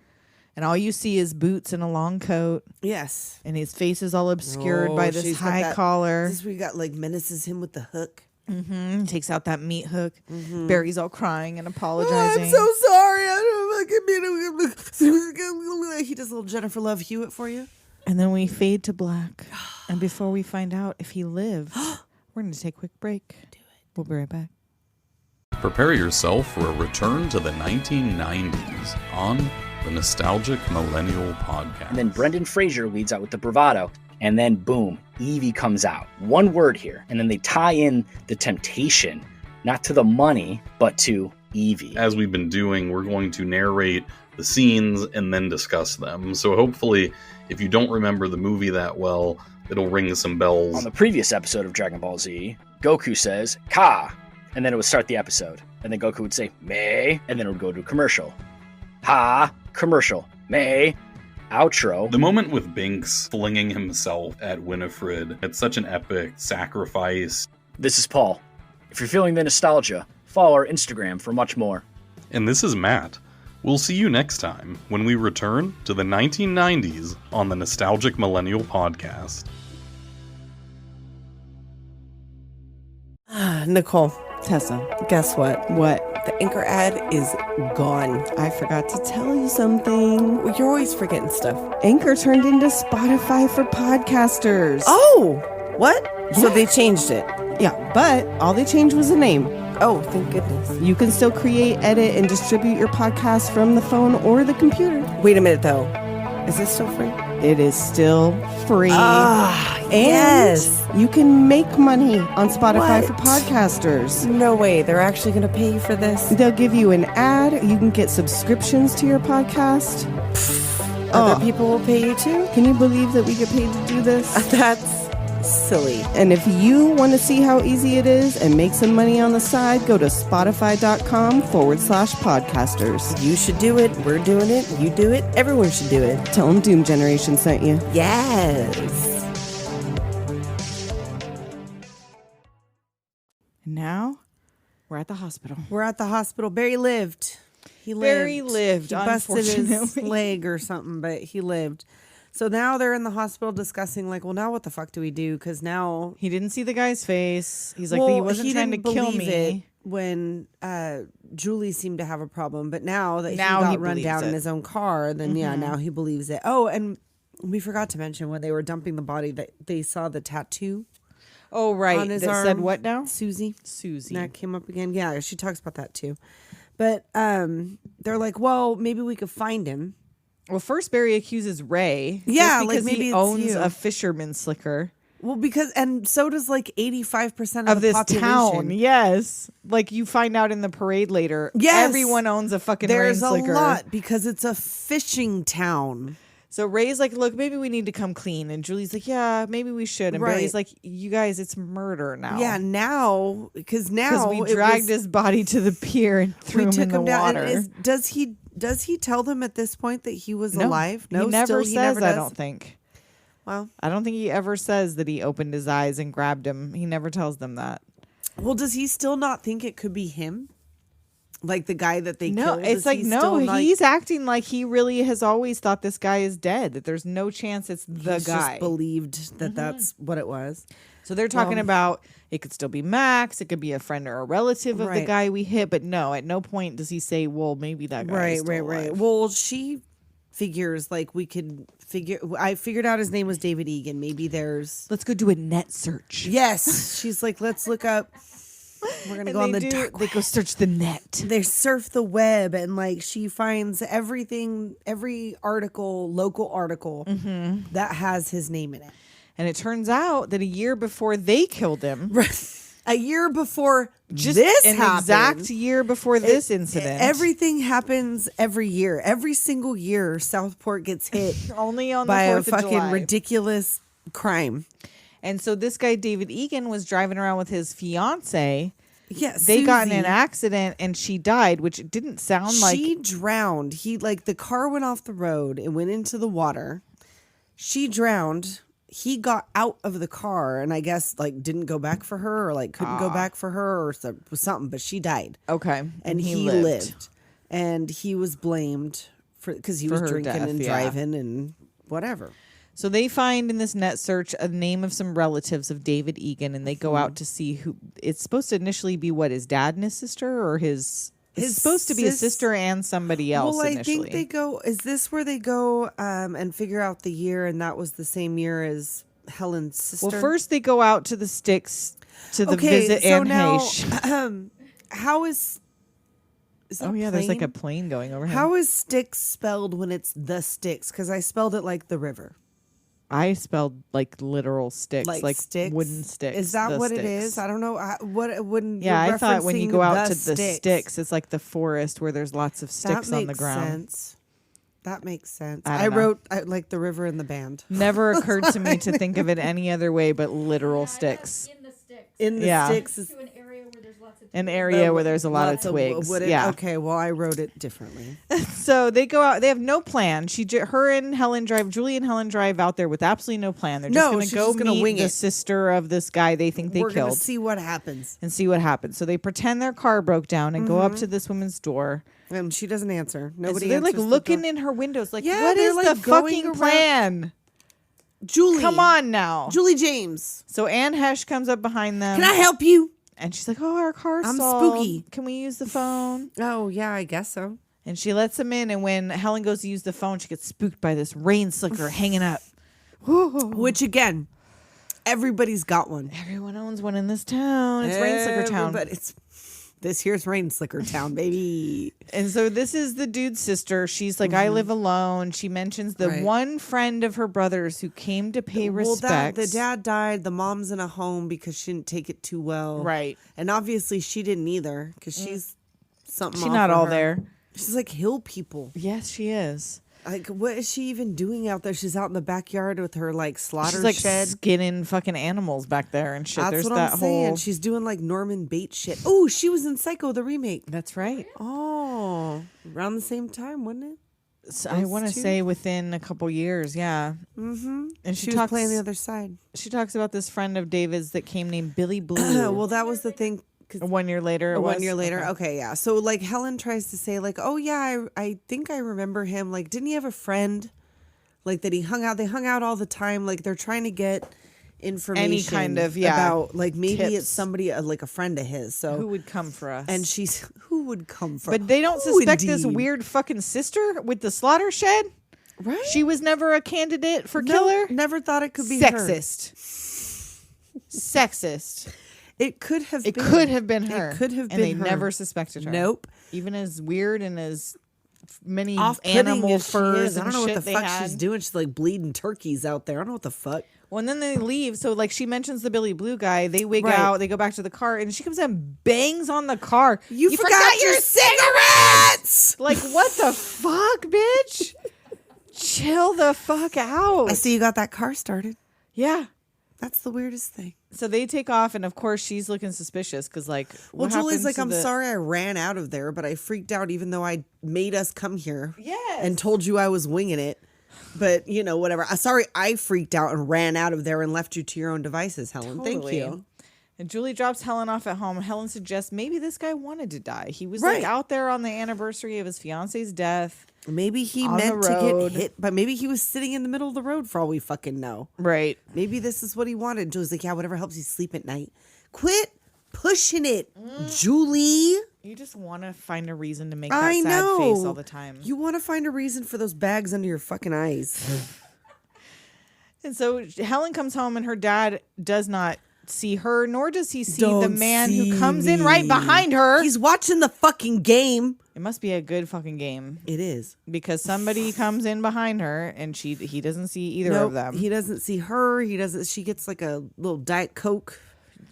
And all you see is boots and a long coat. Yes. And his face is all obscured Oh, by this she's got high that- collar. This is where you got like menaces him with the hook. Takes out that meat hook. Barry's all crying and Oh, apologizing. I'm so sorry. I don't fucking. He does a little Jennifer Love Hewitt for you. And then we fade to black. And before we find out if he lived, we're going to take a quick break. Do it. We'll be right back. Prepare yourself for a return to the 1990s on the Nostalgic Millennial Podcast. And then Brendan Fraser leads out with the bravado. And then, boom, Evie comes out. One word here. And then they tie in the temptation, not to the money, but to Evie. As we've been doing, we're going to narrate the scenes and then discuss them. So hopefully, if you don't remember the movie that well, it'll ring some bells. On the previous episode of Dragon Ball Z, Goku says, Ka! And then it would start the episode. And then Goku would say, May, and then it would go to a commercial. Ha! Commercial. May. Outro. The moment with Binks flinging himself at Winifred, it's such an epic sacrifice. This is Paul. If you're feeling the nostalgia, follow our Instagram for much more. And this is Matt. We'll see you next time when we return to the 1990s on the Nostalgic Millennial Podcast. Nicole, Tessa, guess what? what? The Anchor ad is gone. I forgot to tell you something. You're always forgetting stuff. Anchor turned into Spotify for podcasters. Oh, what? So Yeah. they changed it. Yeah, but all they changed was the name. Oh, thank goodness. You can still create, edit, and distribute your podcast from the phone or the computer. Wait a minute, though. Is this still free? It is still free. And yes. You can make money on Spotify What? for podcasters. No way. They're actually going to pay you for this? They'll give you an ad. You can get subscriptions to your podcast. Other people will pay you too? Can you believe that we get paid to do this? That's silly. And if you want to see how easy it is and make some money on the side, go to spotify.com/podcasters. You should do it. We're doing it. You do it. Everyone should do it. Tell them Doom Generation sent you. Yes. Now, we're at the hospital. We're at the hospital. Barry lived. He lived. Barry lived, He busted his unfortunately. leg or something, but he lived. So now they're in the hospital discussing, like, well, now what the fuck do we do? Because now He didn't see the guy's face. He's like, well, he wasn't trying to didn't kill believe me. it when Julie seemed to have a problem, but now that Now he he got run believes down in it. his own car, then yeah, now he believes it. Oh, and we forgot to mention when they were dumping the body that they saw the tattoo Oh, right. on his that arm. said what now? Susie. Susie. That came up again. Yeah, she talks about that too. But they're like, well, maybe we could find him. Well, first Barry accuses Ray. Yeah, just like, because maybe he it's owns you. a fisherman slicker Well, because and so does like 85% of the this population. town. Yes, like you find out in the parade later. Yes. everyone owns a fucking There's rain a slicker. lot because it's a fishing town. So Ray's like, look, maybe we need to come clean, and Julie's like, yeah, maybe we should. And Right. Barry's like, you guys, it's murder now. Yeah, now because now we it dragged was- his body to the pier and threw him in the down. water. And does he tell them at this point that he was alive? he never still, says. he I does? don't think. Well, I don't think he ever says that he opened his eyes and grabbed him. He never tells them that. well, does he still not think it could be him? Like the guy that they No, killed? it's Is like he no. still not- He's acting like he really has always thought this guy is dead. That there's no chance it's the he's guy. just believed that that's what it was. So they're talking about it could still be Max. It could be a friend or a relative of the Right. guy we hit. But no, at no point does he say, "Well, maybe that guy." is still Right. alive. Well, she figures like we could figure. I figured out his name was David Egan. Maybe there's Let's go do a net search. yes. She's like, let's look up. We're gonna And go on they the dark. They go search the net. They surf the web and like she finds everything, every article, local article that has his name in it. And it turns out that a year before they killed him, A year before just this an happened, exact year before this incident, everything happens every year. Every single year, Southport gets hit only on by the a 4th of fucking July. ridiculous crime. And so this guy David Egan was driving around with his fiance. Yes, They got in an accident and she died, which didn't sound like she drowned. He like the car went off the road and went into the water. She drowned. He got out of the car and I guess like didn't go back for her or like couldn't go back for her or something, but she died. okay. And he lived. And he was blamed for because he was her drinking death, and yeah. driving and whatever. So they find in this net search a name of some relatives of David Egan, and they go out to see who. It's supposed to initially be what, his dad and his sister, or his. It's His supposed to be his sis- sister and somebody else. Well, I initially. think they go. Is this where they go and figure out the year? And that was the same year as Helen's sister. Well, first they go out to the sticks to the visit Anne Heche. how is that Oh yeah, there's like a plane going overhead. How is Styx spelled when it's the Styx? Because I spelled it like the river. I spelled like literal sticks, like sticks? wooden sticks. Is that the what sticks. it is? I don't know. When Yeah, you're I thought when you referencing go out to the sticks, sticks, it's like the forest where there's lots of sticks on the ground. Sense. That makes sense. I I don't know. wrote like the river and the band. Never occurred to me to think of it any other way but literal sticks. In the sticks. In the Yeah. sticks is To an area where there's lots of An area where there's a lot of lots twigs. wooded- Yeah. Okay, well, I wrote it differently. So they go out. They have no plan. Her and Helen drive. Julie and Helen drive out there with absolutely no plan. They're just No, going to she's go just gonna meet wing the it. sister of this guy they think they We're gonna killed see what happens. and see what happens. So they pretend their car broke down and go up to this woman's door. And she doesn't answer. And Nobody so they're like answers the looking door. in her windows, like, Yeah, what they're, is like, the going fucking around- plan? Julie. Come on now. Julie James. So Anne Hesh comes up behind them. Can I help you? And she's like, oh, our car's I'm stalled. spooky. Can we use the phone? Oh, yeah, I guess so. And she lets him in. And when Helen goes to use the phone, she gets spooked by this rain slicker hanging up. Which, again, everybody's got one. Everyone owns one in this town. It's rain slicker town. But this here's Rain Slicker Town, baby. And so this is the dude's sister. She's like, I live alone. She mentions the Right. one friend of her brother's who came to pay respects. The dad died. The mom's in a home because she didn't take it too well. Right. And obviously she didn't either because she's something She's off not with all her. there. She's like hill people. Yes, she is. Like, what is she even doing out there? She's out in the backyard with her like slaughter She's like shed. skinning fucking animals back there and shit. That's There's what that I'm saying. whole. She's doing like Norman Bates shit. Oh, she was in Psycho the remake. That's right. Oh, around the same time, wasn't it? So I Those want to two? say within a couple years, yeah. Mm-hmm. And She she was talks playing the other side. She talks about this friend of David's that came named Billy Blue. Well, that was the thing. 'Cause 1 year later. One year later. Okay, yeah. So like Helen tries to say like, oh yeah, I think I remember him. Like, didn't he have a friend? Like that he hung out. They hung out all the time. Like they're trying to get information kind of, about like maybe tips. it's somebody like a friend of his. So Who would come for us? and she's who would come from? But they don't Who suspect this indeed? weird fucking sister with the slaughter shed. Right? She was never a candidate for No, killer. Never thought it could be her. Sexist. Sexist. It could have. It been. could have been her. It could have and been they her. never suspected her. Nope. Even as weird and as many Off-putting animal as she furs is. I and don't know shit what the they fuck had. she's doing. She's like bleeding turkeys out there. I don't know what the fuck. Well, and then they leave. So, like, she mentions the Billy Blue guy. They wig Right. out. They go back to the car, and she comes out and bangs on the car. You forgot your cigarettes. Like, what the fuck, bitch? Chill the fuck out. I see you got that car started. Yeah. That's the weirdest thing. So they take off, and of course, she's looking suspicious because, like, Well, what Julie's happened like, to I'm the- sorry I ran out of there, but I freaked out even though I made us come here. Yes. And told you I was winging it. But, you know, whatever. Sorry I freaked out and ran out of there and left you to your own devices, Helen. Thank Totally. you. And Julie drops Helen off at home. Helen suggests maybe this guy wanted to die. He was Right. like out there on the anniversary of his fiance's death. Maybe he On meant the to road. get hit, but maybe he was sitting in the middle of the road for all we fucking know. Right. Maybe this is what he wanted. Julie's like, yeah, whatever helps you sleep at night. Quit pushing it, Julie. You just want to find a reason to make that I sad know. face all the time. You want to find a reason for those bags under your fucking eyes. And so Helen comes home and her dad does not see her, nor does he see the Don't man see who comes in right me. behind her. He's watching the fucking game. It must be a good fucking game It is. because somebody comes in behind her and he doesn't see either Nope, of them. he doesn't see her. He doesn't. She gets like a little Diet Coke.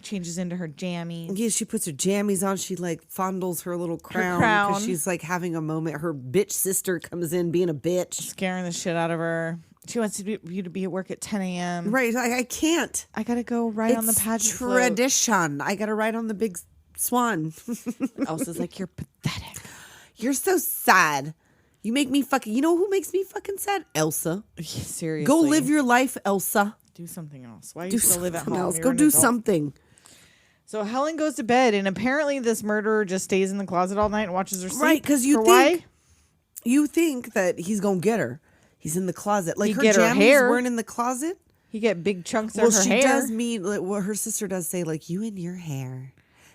Changes into her jammies. Yeah, she puts her jammies on. She like fondles her little crown crown. because she's like having a moment. Her bitch sister comes in being a bitch. Scaring the shit out of her. She wants you to be at work at 10 a.m. Right, I can't. I gotta go ride on the It's pageant float. tradition. I got to ride on the big swan. Elsa's like, you're pathetic. You're so sad. You make me fucking. You know who makes me fucking sad? Elsa. Yeah, seriously. Go live your life, Elsa. Do something else. Why Do you still live at something home? else. You're Go an do adult. something. So Helen goes to bed, and apparently this murderer just stays in the closet all night and watches her sleep. Right, because you For think why? you think that he's gonna get her. He's in the closet. Like He'd her get her jammies hair. weren't in the closet. He get big chunks Well, of her she hair. does mean like, what her sister does say, like you and your hair.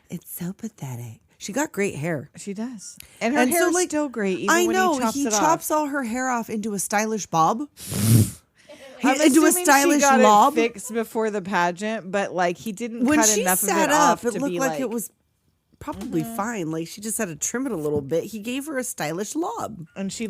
It's so pathetic. She got great hair. She does, and her And so, hair's like, still great. Even I when know he chops it chops off. all her hair off into a stylish bob. I'm into a assuming stylish she got lob. It fixed before the pageant, but like he didn't When cut she enough sat of it up, off it to looked be like it was probably fine. Like, she just had to trim it a little bit. He gave her a stylish lob. And she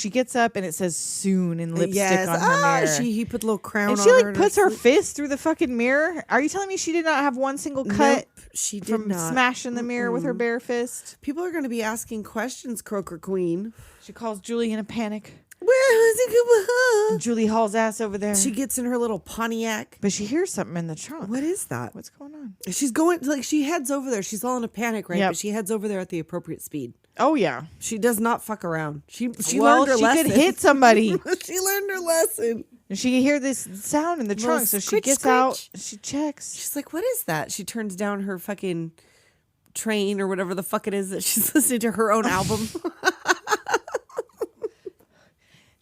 gets up and it says soon in lipstick on her mirror. He put a little crown and on she her. like puts her fist through the fucking mirror. Are you telling me she did not have one single cut Nope, she did from not. smashing the mirror with her bare fist? People are going to be asking questions, Croaker Queen. She calls Julie in a panic. Where is it? And Julie hauls ass over there. She gets in her little Pontiac. But she hears something in the trunk. What is that? What's going on? She's going, like, she heads over there. She's all in a panic, right? Yep. But she heads over there at the appropriate speed. Oh, yeah. She does not fuck around. She well, learned her lesson. she could hit somebody. She learned her lesson. And she can hear this sound in the Little trunk. So she scritch, gets scritch. out. She checks. She's like, what is that? She turns down her fucking train or whatever the fuck it is that she's listening to her own album.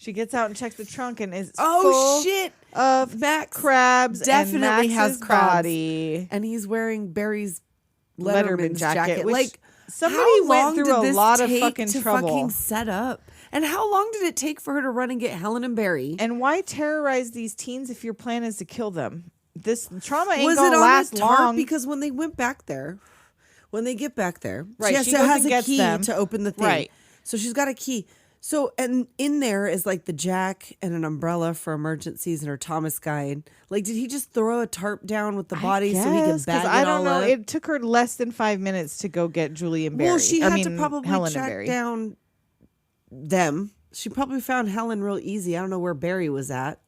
She gets out and checks the trunk and is Oh, full shit. of Max crabs. definitely and has Max's crabs. body. And he's wearing Barry's Letterman Letterman's jacket, which Like, somebody how went long through did a this lot of take fucking to trouble. fucking set up? And how long did it take for her to run and get Helen and Barry? And why terrorize these teens if your plan is to kill them? This trauma ain't Was gonna it on last a tarp? long. Because when they went back there, when they get back there, Right, she she goes has and a gets key them. to open the thing. Right. So she's got a key. So, and in there is like the jack and an umbrella for emergencies and her Thomas guide. Like, did he just throw a tarp down with the body so he could bag it I don't all know. up? It took her less than 5 minutes to go get Julie and Barry. Well, she I had to mean, probably Helen and track Barry. down them. She probably found Helen real easy. I don't know where Barry was at.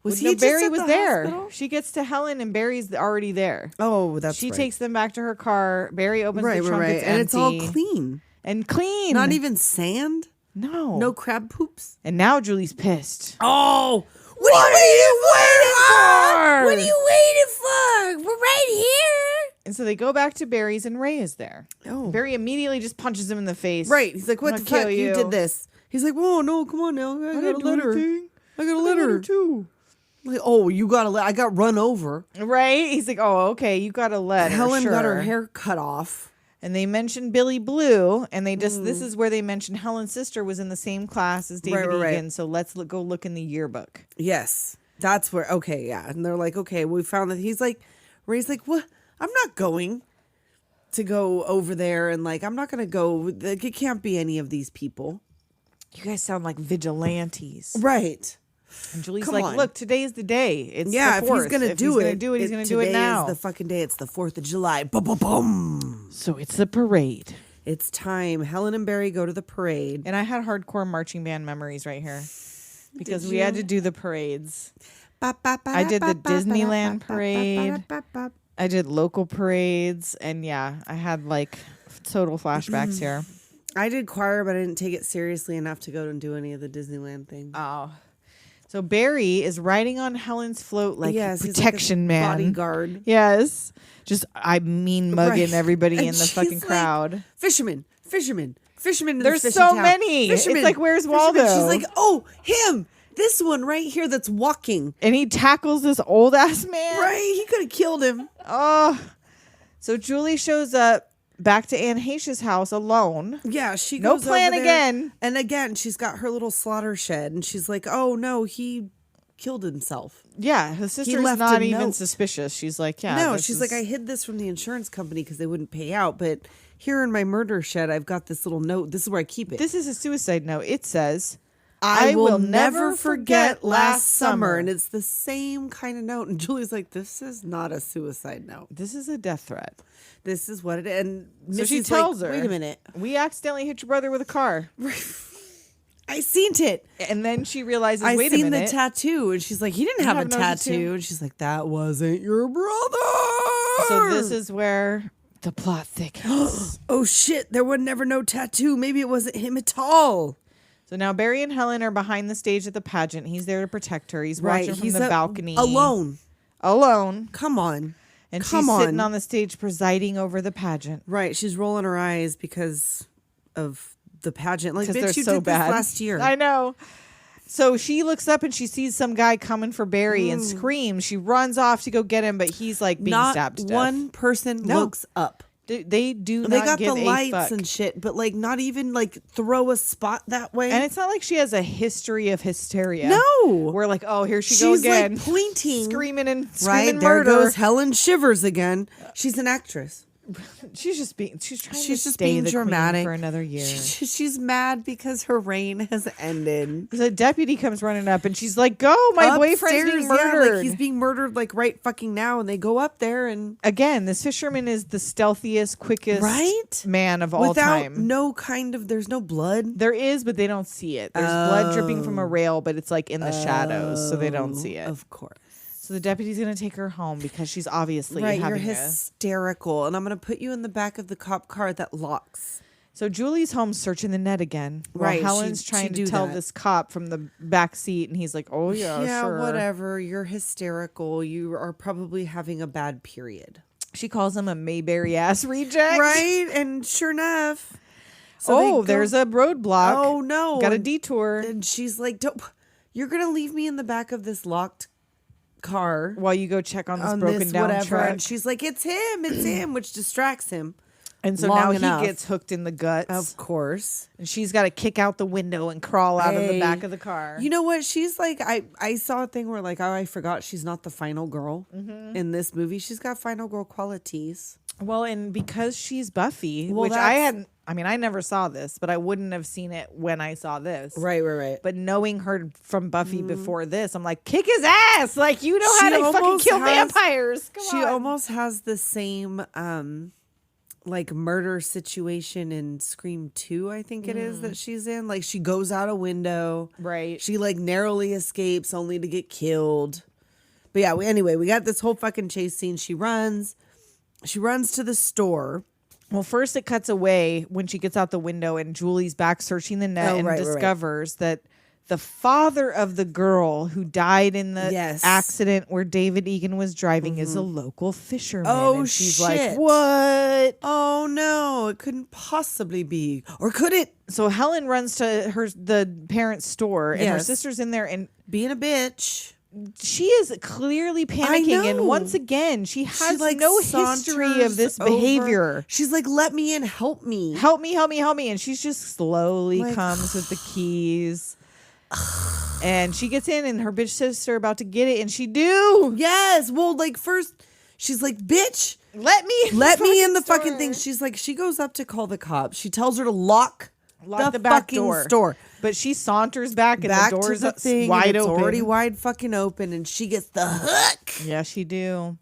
Was No, he just Barry at was the there. hospital? She gets to Helen and Barry's already there. Oh, that's She right. takes them back to her car. Barry opens right, the trunk. right, It's and it's all empty. clean. And clean. Not even sand. No. No crab poops. And now Julie's pissed. Oh, what are you waiting for? What are you waiting for? We're right here. And so they go back to Barry's and Ray is there. Oh. Barry immediately just punches him in the face. Right. He's like, what I'm the gonna fuck? kill You you. did this. He's like, whoa, no, come on now. I got a didn't do letter. anything. I got a letter too. Like, oh, you got a letter. I got run over. Right? He's like, oh, okay, you got a letter. Helen sure. got her hair cut off. And they mentioned Billy Blue, and they just, this is where they mentioned Helen's sister was in the same class as David Right. Egan, so let's go look in the yearbook. Yes. That's where, okay, yeah. And they're like, okay, we found that. He's like, Ray's like, what? I'm not going to go over there. And like, I'm not going to go. Like, it can't be any of these people. You guys sound like vigilantes. Right. And Julie's Come like, on. look, today's the day. It's Yeah, the if 4th. he's gonna do he's it, gonna do it, he's gonna do it today now. is the fucking day. It's the 4th of July. Boom. So it's the parade. It's time. Helen and Barry go to the parade. And I had hardcore marching band memories right here. Because we had to do the parades. I did the Disneyland parade. I did local parades. And yeah, I had like total flashbacks here. I did choir, but I didn't take it seriously enough to go and do any of the Disneyland things. Oh. So Barry is riding on Helen's float like Yes, he's protection like a man. bodyguard. Yes. Just I mean mugging Right. everybody And in the she's fucking like, crowd. Fisherman. In There's this so fishing town. many. It's like, where's Waldo? She's like, oh, him. This one right here that's walking. And he tackles this old ass man. Right? He could have killed him. Oh. So Julie shows up back to Aunt Haitia's house alone. Yeah, she No goes plan over there, again. And again, she's got her little slaughter shed, and she's like, "Oh no, he killed himself." Yeah, her sister's left not a even note. suspicious. She's like, yeah. No, this she's is- like, "I hid this from the insurance company because they wouldn't pay out, but here in my murder shed, I've got this little note. This is where I keep it. This is a suicide note. It says, I will never forget last summer." And it's the same kind of note. And Julie's like, "This is not a suicide note. This is a death threat. This is what it is." And So she Missy's tells like, her, "Wait a minute, we accidentally hit your brother with a car." I seen it. And then she realizes, I wait a seen minute. the tattoo." And she's like, "He didn't have a have no tattoo." tattoo. And she's like, "That wasn't your brother." So this is where the plot thickens. Oh shit, there was never no tattoo. Maybe it wasn't him at all. So now Barry and Helen are behind the stage at the pageant. He's there to protect her. He's Right, watching from he's the up balcony. alone. Alone. Come on. And Come she's sitting on. on the stage presiding over the pageant. Right, she's rolling her eyes because of the pageant. Like, Because bitch, they're you so did bad. this last year. I know. So she looks up and she sees some guy coming for Barry and screams. She runs off to go get him, but he's like being Not stabbed to death. one person No. looks up. They do not They got give the a lights fuck. and shit, but like not even like throw a spot that way. And it's not like she has a history of hysteria. No. We're like, oh, here she She's goes again. like pointing. Screaming and Right, screaming there murder. goes Helen Shivers again. She's an actress. She's trying to just stay being the dramatic queen for another year. She's mad because her reign has ended. The deputy comes running up and she's like, "Go, my boyfriend's being murdered." like he's being murdered like right fucking now. And they go up there and again, this fisherman is the stealthiest, quickest man of all without time. There's no blood. There is, but they don't see it. There's blood dripping from a rail, but it's like in the shadows, so they don't see it. Of course. So the deputy's going to take her home because she's obviously Right, you're having hysterical. And I'm going to put you in the back of the cop car that locks. So Julie's home searching the net again. While Right, Helen's trying to tell this cop from the back seat, and he's like, "Oh yeah, sure. whatever. You're hysterical. You are probably having a bad period." She calls him a Mayberry ass reject. Right, and sure enough. So there's a roadblock. Oh no. Got a detour. And she's like, "You're going to leave me in the back of this locked car while you go check on this broken down truck." And she's like, it's him, which distracts him. And so now he gets hooked in the guts. Of course. And she's got to kick out the window and crawl out of the back of the car. You know what? She's like, I saw a thing where like, I forgot she's not the final girl in this movie. She's got final girl qualities. Well, and because she's Buffy, which I never saw this, but I wouldn't have seen it when I saw this. Right. But knowing her from Buffy before this, I'm like, kick his ass! Like, you know how to fucking kill vampires. Come on. Almost has the same like murder situation in Scream 2, I think it is that she's in. Like she goes out a window. Right. She like narrowly escapes only to get killed. But yeah, we got this whole fucking chase scene. She runs to the store. Well, first it cuts away when she gets out the window and Julie's back searching the net discovers that the father of the girl who died in the accident where David Egan was driving is a local fisherman. Oh, and she's shit. like, what? Oh, no, it couldn't possibly be. Or could it? So Helen runs to the parents' store and her sister's in there and being a bitch. She is clearly panicking, and once again, she has no history of this behavior. She's like, "Let me in, help me, help me," and she's just slowly comes with the keys, and she gets in, and her bitch sister about to get it, and she do. Yes, well, like first, she's like, "Bitch, let me in the fucking thing." She's like, she goes up to call the cops. She tells her to lock the back fucking store. But she saunters back and the door's to the thing, wide it's open. already wide fucking open, and she gets the hook. Yeah, she do.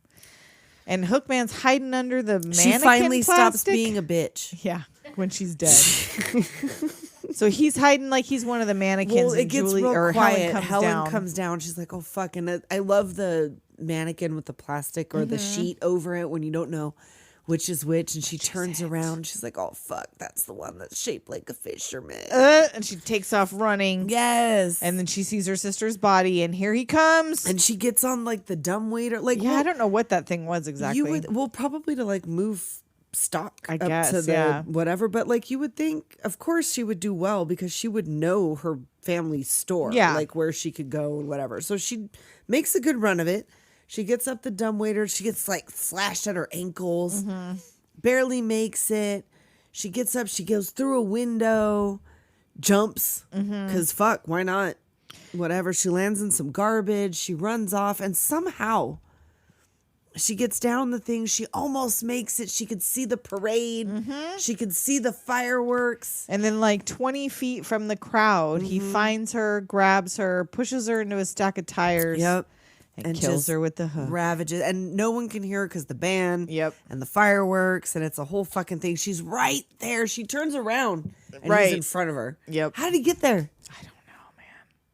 And Hookman's hiding under the mannequin She finally plastic. stops being a bitch. Yeah, when she's dead. So he's hiding like he's one of the mannequins. Well, it gets Julie, real or quiet. Helen comes down. She's like, "Oh fuck!" And I love the mannequin with the plastic or the sheet over it when you don't know which is which, and she turns around. She's like, "Oh fuck, that's the one that's shaped like a fisherman." And she takes off running. Yes. And then she sees her sister's body, and here he comes. And she gets on like the dumbwaiter. Like, I don't know what that thing was exactly. Probably to like move stock. I up guess, to the whatever. But like, you would think, of course, she would do well because she would know her family's store. Yeah. Like where she could go and whatever. So she makes a good run of it. She gets up the dumbwaiter. She gets like slashed at her ankles. Barely makes it. She gets up. She goes through a window. Jumps. Because fuck, why not? Whatever. She lands in some garbage. She runs off. And somehow she gets down the thing. She almost makes it. She could see the parade. She could see the fireworks. And then like 20 feet from the crowd, he finds her, grabs her, pushes her into a stack of tires. Yep. And kills her with the hook. Ravages. And no one can hear her because the band. Yep. And the fireworks. And it's a whole fucking thing. She's right there. She turns around. And he's in front of her. Yep. How did he get there? I don't know, man.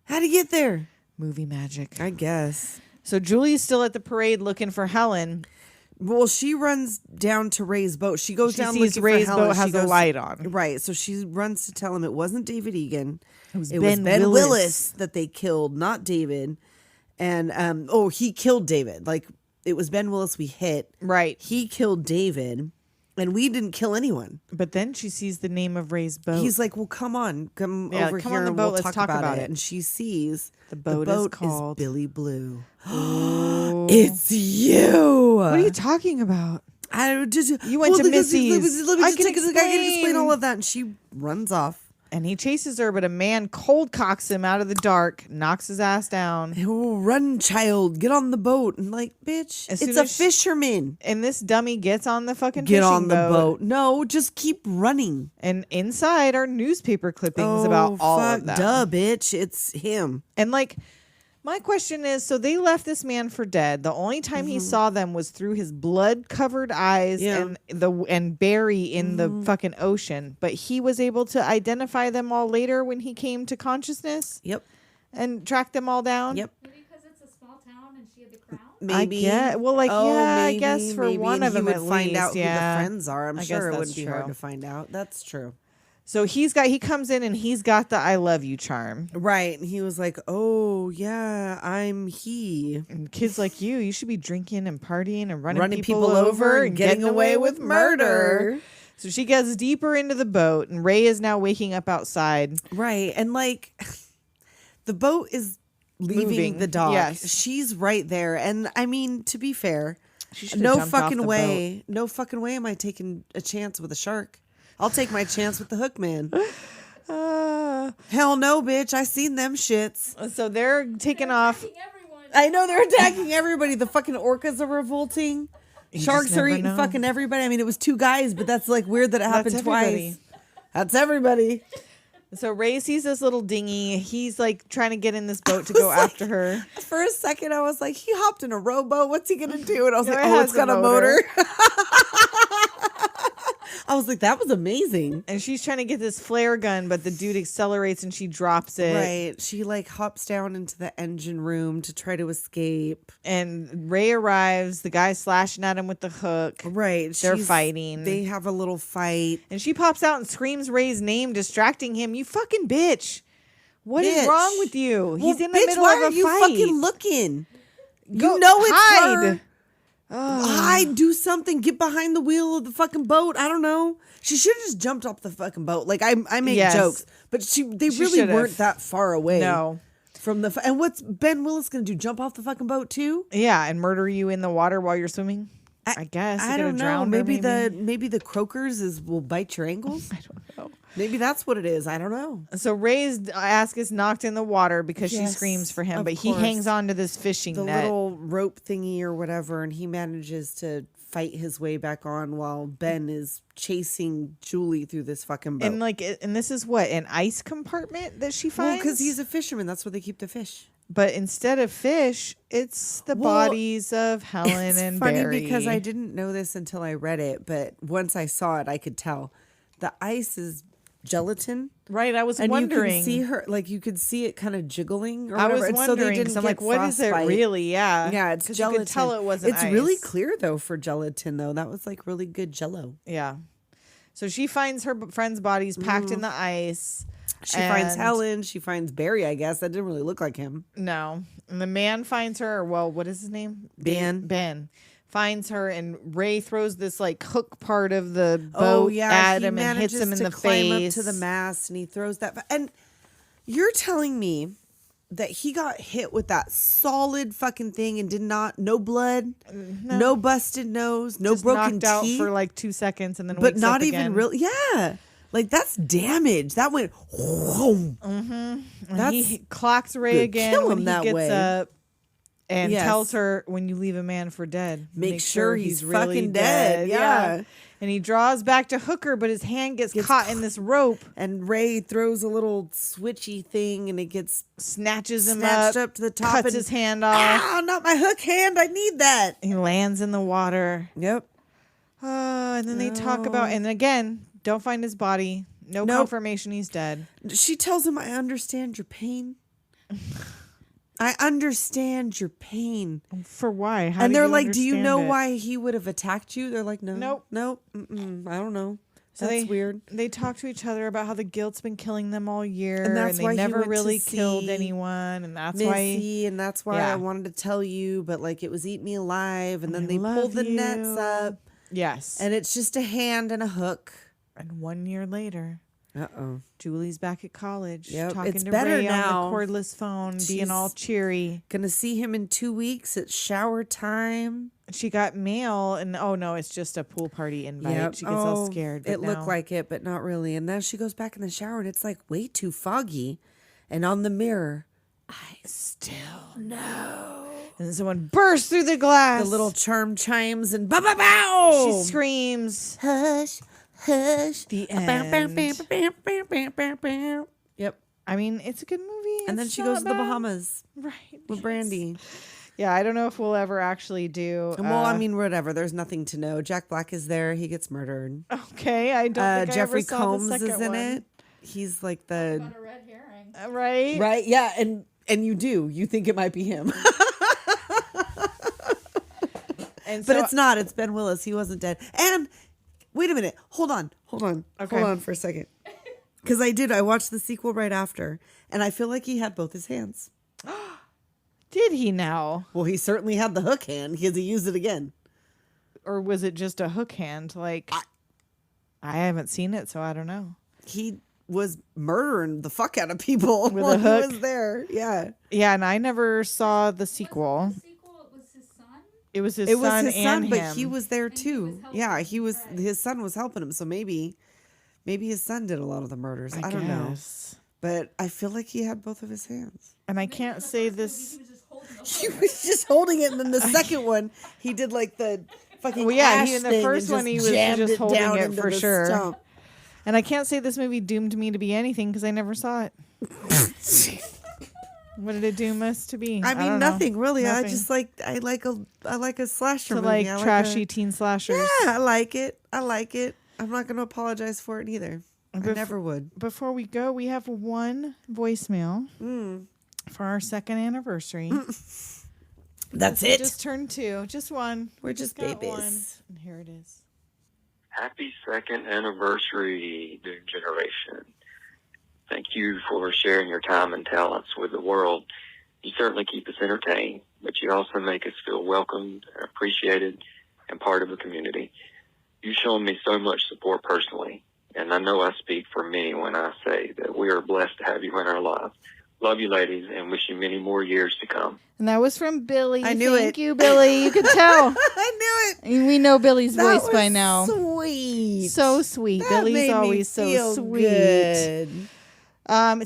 How did he get there? Movie magic. I guess. So Julie's still at the parade looking for Helen. Well, she runs down to Ray's boat. She goes down sees looking Ray's for Helen. boat has a light on. Right. So she runs to tell him it wasn't David Egan. It was Ben Willis that they killed, not David. And he killed David. Like it was Ben Willis we hit. Right. He killed David, and we didn't kill anyone. But then she sees the name of Ray's boat. He's like, "Well, come on, come over come here on the and boat. we'll Let's talk about it." And she sees the boat is called Billy Blue. It's you. What are you talking about? I just You went to Missy's. Let me I just can explain all of that. And she runs off. And he chases her, but a man cold cocks him out of the dark, knocks his ass down. Oh, run, child. Get on the boat. And like, bitch, As it's soon a as fisherman. And this dummy gets on the fucking Get fishing on the boat. No, just keep running. And inside are newspaper clippings about all of that. Duh, bitch. It's him. And like, my question is, so they left this man for dead. The only time he saw them was through his blood-covered eyes and Barry in the fucking ocean. But he was able to identify them all later when he came to consciousness. Yep. And track them all down. Yep. Maybe because it's a small town and she had the crown? Maybe. I guess for one of them would at find least, out who the friends are. I'm I sure guess it that's wouldn't be hard true. to find out. That's true. So he comes in and he's got the I love you charm. Right. And he was like, oh, yeah, I'm he. And kids like you should be drinking and partying and running people over and getting away with murder. So she gets deeper into the boat and Ray is now waking up outside. Right. And like the boat is leaving Moving. the dock. Yes. She's right there. And I mean, to be fair, She should've no jumped off fucking the way. No fucking way am I taking a chance with a shark. I'll take my chance with the hook man. Hell no, bitch. I seen them shits. So they're taking off. Everyone. I know they're attacking everybody. The fucking orcas are revolting. You Sharks just are never eating know. fucking everybody. I mean, it was 2 guys, but that's like weird that it happened everybody. twice. That's everybody. So Ray sees this little dinghy. He's like trying to get in this boat to go after her. For a second, I was like, he hopped in a rowboat. What's he going to do? And I was No, like, it oh, has it's got a a motor. motor. I was like, that was amazing. And she's trying to get this flare gun, but the dude accelerates and she drops it. Right. She like hops down into the engine room to try to escape. And Ray arrives. The guy's slashing at him with the hook. Right. They're fighting. They have a little fight. And she pops out and screams Ray's name, distracting him. You fucking bitch. What is Bitch. wrong with you? He's Well, in the bitch, middle why of a are you fight. fucking looking? Go- You know it's hide. her. Hide, do something. Get behind the wheel of the fucking boat. I don't know. She should have just jumped off the fucking boat. Like I make Yes. jokes, but they She really should've. weren't that far away. No. From the and what's Ben Willis gonna do? Jump off the fucking boat too? Yeah, and murder you in the water while you're swimming. I guess. I You don't gotta know. drown her, Maybe the croakers will bite your ankles. I don't know. Maybe that's what it is. I don't know. So Ray's ass gets knocked in the water because she Yes, screams for him, of but he course. hangs on to this fishing The net. little rope thingy or whatever, and he manages to fight his way back on while Ben is chasing Julie through this fucking boat. And this is what, an ice compartment that she well, finds? because he's a fisherman. That's where they keep the fish. But instead of fish, it's the Well, bodies of Helen It's and funny Barry. because I didn't know this until I read it, but once I saw it, I could tell. The ice is gelatin. Right, I was And wondering. you can see her, like you could see it kind of jiggling. Or I was whatever. And so they wondering, didn't 'cause I'm get like, what is it frostbite. really? Yeah. Yeah, it's 'Cause gelatin. You could tell it wasn't It's really ice. clear though for gelatin though. That was like really good jello. Yeah. So she finds her friend's bodies packed in the ice. She finds and- Helen. She finds Barry. I guess that didn't really look like him. No. And the man finds her, or well, what is his name? Ben. Ben finds her, and Ray throws this like hook part of the boat at he him and hits him in manages the to climb face. up to the mast, and he throws that. And you're telling me that he got hit with that solid fucking thing and no blood, no busted nose, no Just broken knocked out teeth, for like 2 seconds, and then but wakes not up even again. real. Yeah, like that's damage. That went. Whoom. And That's he clocks Ray gonna again kill when him he that gets way. up and Yes. tells her, when you leave a man for dead, Make sure he's really fucking dead. Yeah. And he draws back to hook her, but his hand gets caught in this rope, And Ray throws a little switchy thing, and it gets snatches him snatched up, up to the top, cuts and his hand off. Ah, not my hook hand. I need that. He lands in the water. Yep. And then they talk about, and again, don't find his body. No Nope. confirmation he's dead. She tells him, I understand your pain. I understand your pain. For why? How And do they're you like, do you understand know it? why he would have attacked you? They're like, no. Nope. Nope. I don't know. So That's weird. They talk to each other about how the guilt's been killing them all year, And that's they why he never went to really killed see anyone, and that's why. Missy, and that's why Yeah. I wanted to tell you, but like it was eat me alive. And then I they pull love the nets you. up, Yes. and it's just a hand and a hook. And 1 year later, Uh-oh. Julie's back at college, Yep, talking it's to better Ray now. on the cordless phone, being all She's- cheery. Gonna see him in 2 weeks. It's shower time. She got mail, and oh no, it's just a pool party invite. Yep. She gets all scared. But It looked like it, but not really. And then she goes back in the shower, and it's like way too foggy. And on the mirror, I still know. And then someone bursts through the glass. The little charm chimes and ba ba bow. She screams. Hush, hush. The end. Yep. I mean, it's a good movie. And then It's she not goes to the bad. Bahamas Right. with Brandy. Yeah, I don't know if we'll ever actually do. Well, I mean, whatever. There's nothing to know. Jack Black is there. He gets murdered. Okay, I don't think Jeffrey I ever saw Combs the is second in one. it. He's like the Got a red herring. Right? right. Yeah, and you do. You think it might be him, And but so- it's not. It's Ben Willis. He wasn't dead. And wait a minute. Hold on. Okay. Hold on for a second. Because I watched the sequel right after, and I feel like he had both his hands. Did he now? Well, he certainly had the hook hand because he used it again. Or was it just a hook hand? Like, I haven't seen it, so I don't know. He was murdering the fuck out of people With while a hook? he was there. Yeah. Yeah, and I never saw the sequel. The sequel, it was his son. It was his It was son his and son, but him. he was there he too. was helping Yeah, him, his son was helping him. So maybe his son did a lot of the murders. I don't know. guess. But I feel like he had both of his hands. And I can't say this. He was just holding it, and then the second one, he did like the fucking. Well, yeah, ash in the thing first and one, he was jammed just it holding down it into for the sure. stump. And I can't say this movie doomed me to be anything because I never saw it. What did it doom us to be? I don't mean, know. nothing really. I Nothing. just like I like a slasher To movie. like I like trashy a- teen slashers. Yeah, I like it. I'm not going to apologize for it either. I never would. Before we go, we have one voicemail for our second anniversary. That's We it. just turned 2. Just one. We're just got babies. one. And here it is. Happy second anniversary, Doom Generation. Thank you for sharing your time and talents with the world. You certainly keep us entertained, but you also make us feel welcomed, appreciated, and part of the community. You've shown me so much support personally, and I know I speak for many when I say that we are blessed to have you in our lives. Love you, ladies, and wish you many more years to come. And that was from Billy. I knew Thank it. you, Billy. You could tell. I knew it. And we know Billy's That voice was by now. Sweet. So sweet. That Billy's made me always so feel sweet. good.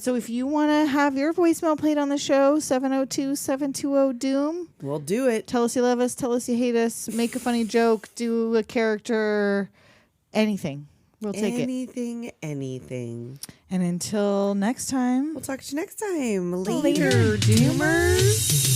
So if you want to have your voicemail played on the show, 702-720-DOOM. We'll do it. Tell us you love us. Tell us you hate us. Make a funny joke. Do a character. Anything. We'll take it. Anything. And until next time. We'll talk to you next time. Later, Doomers.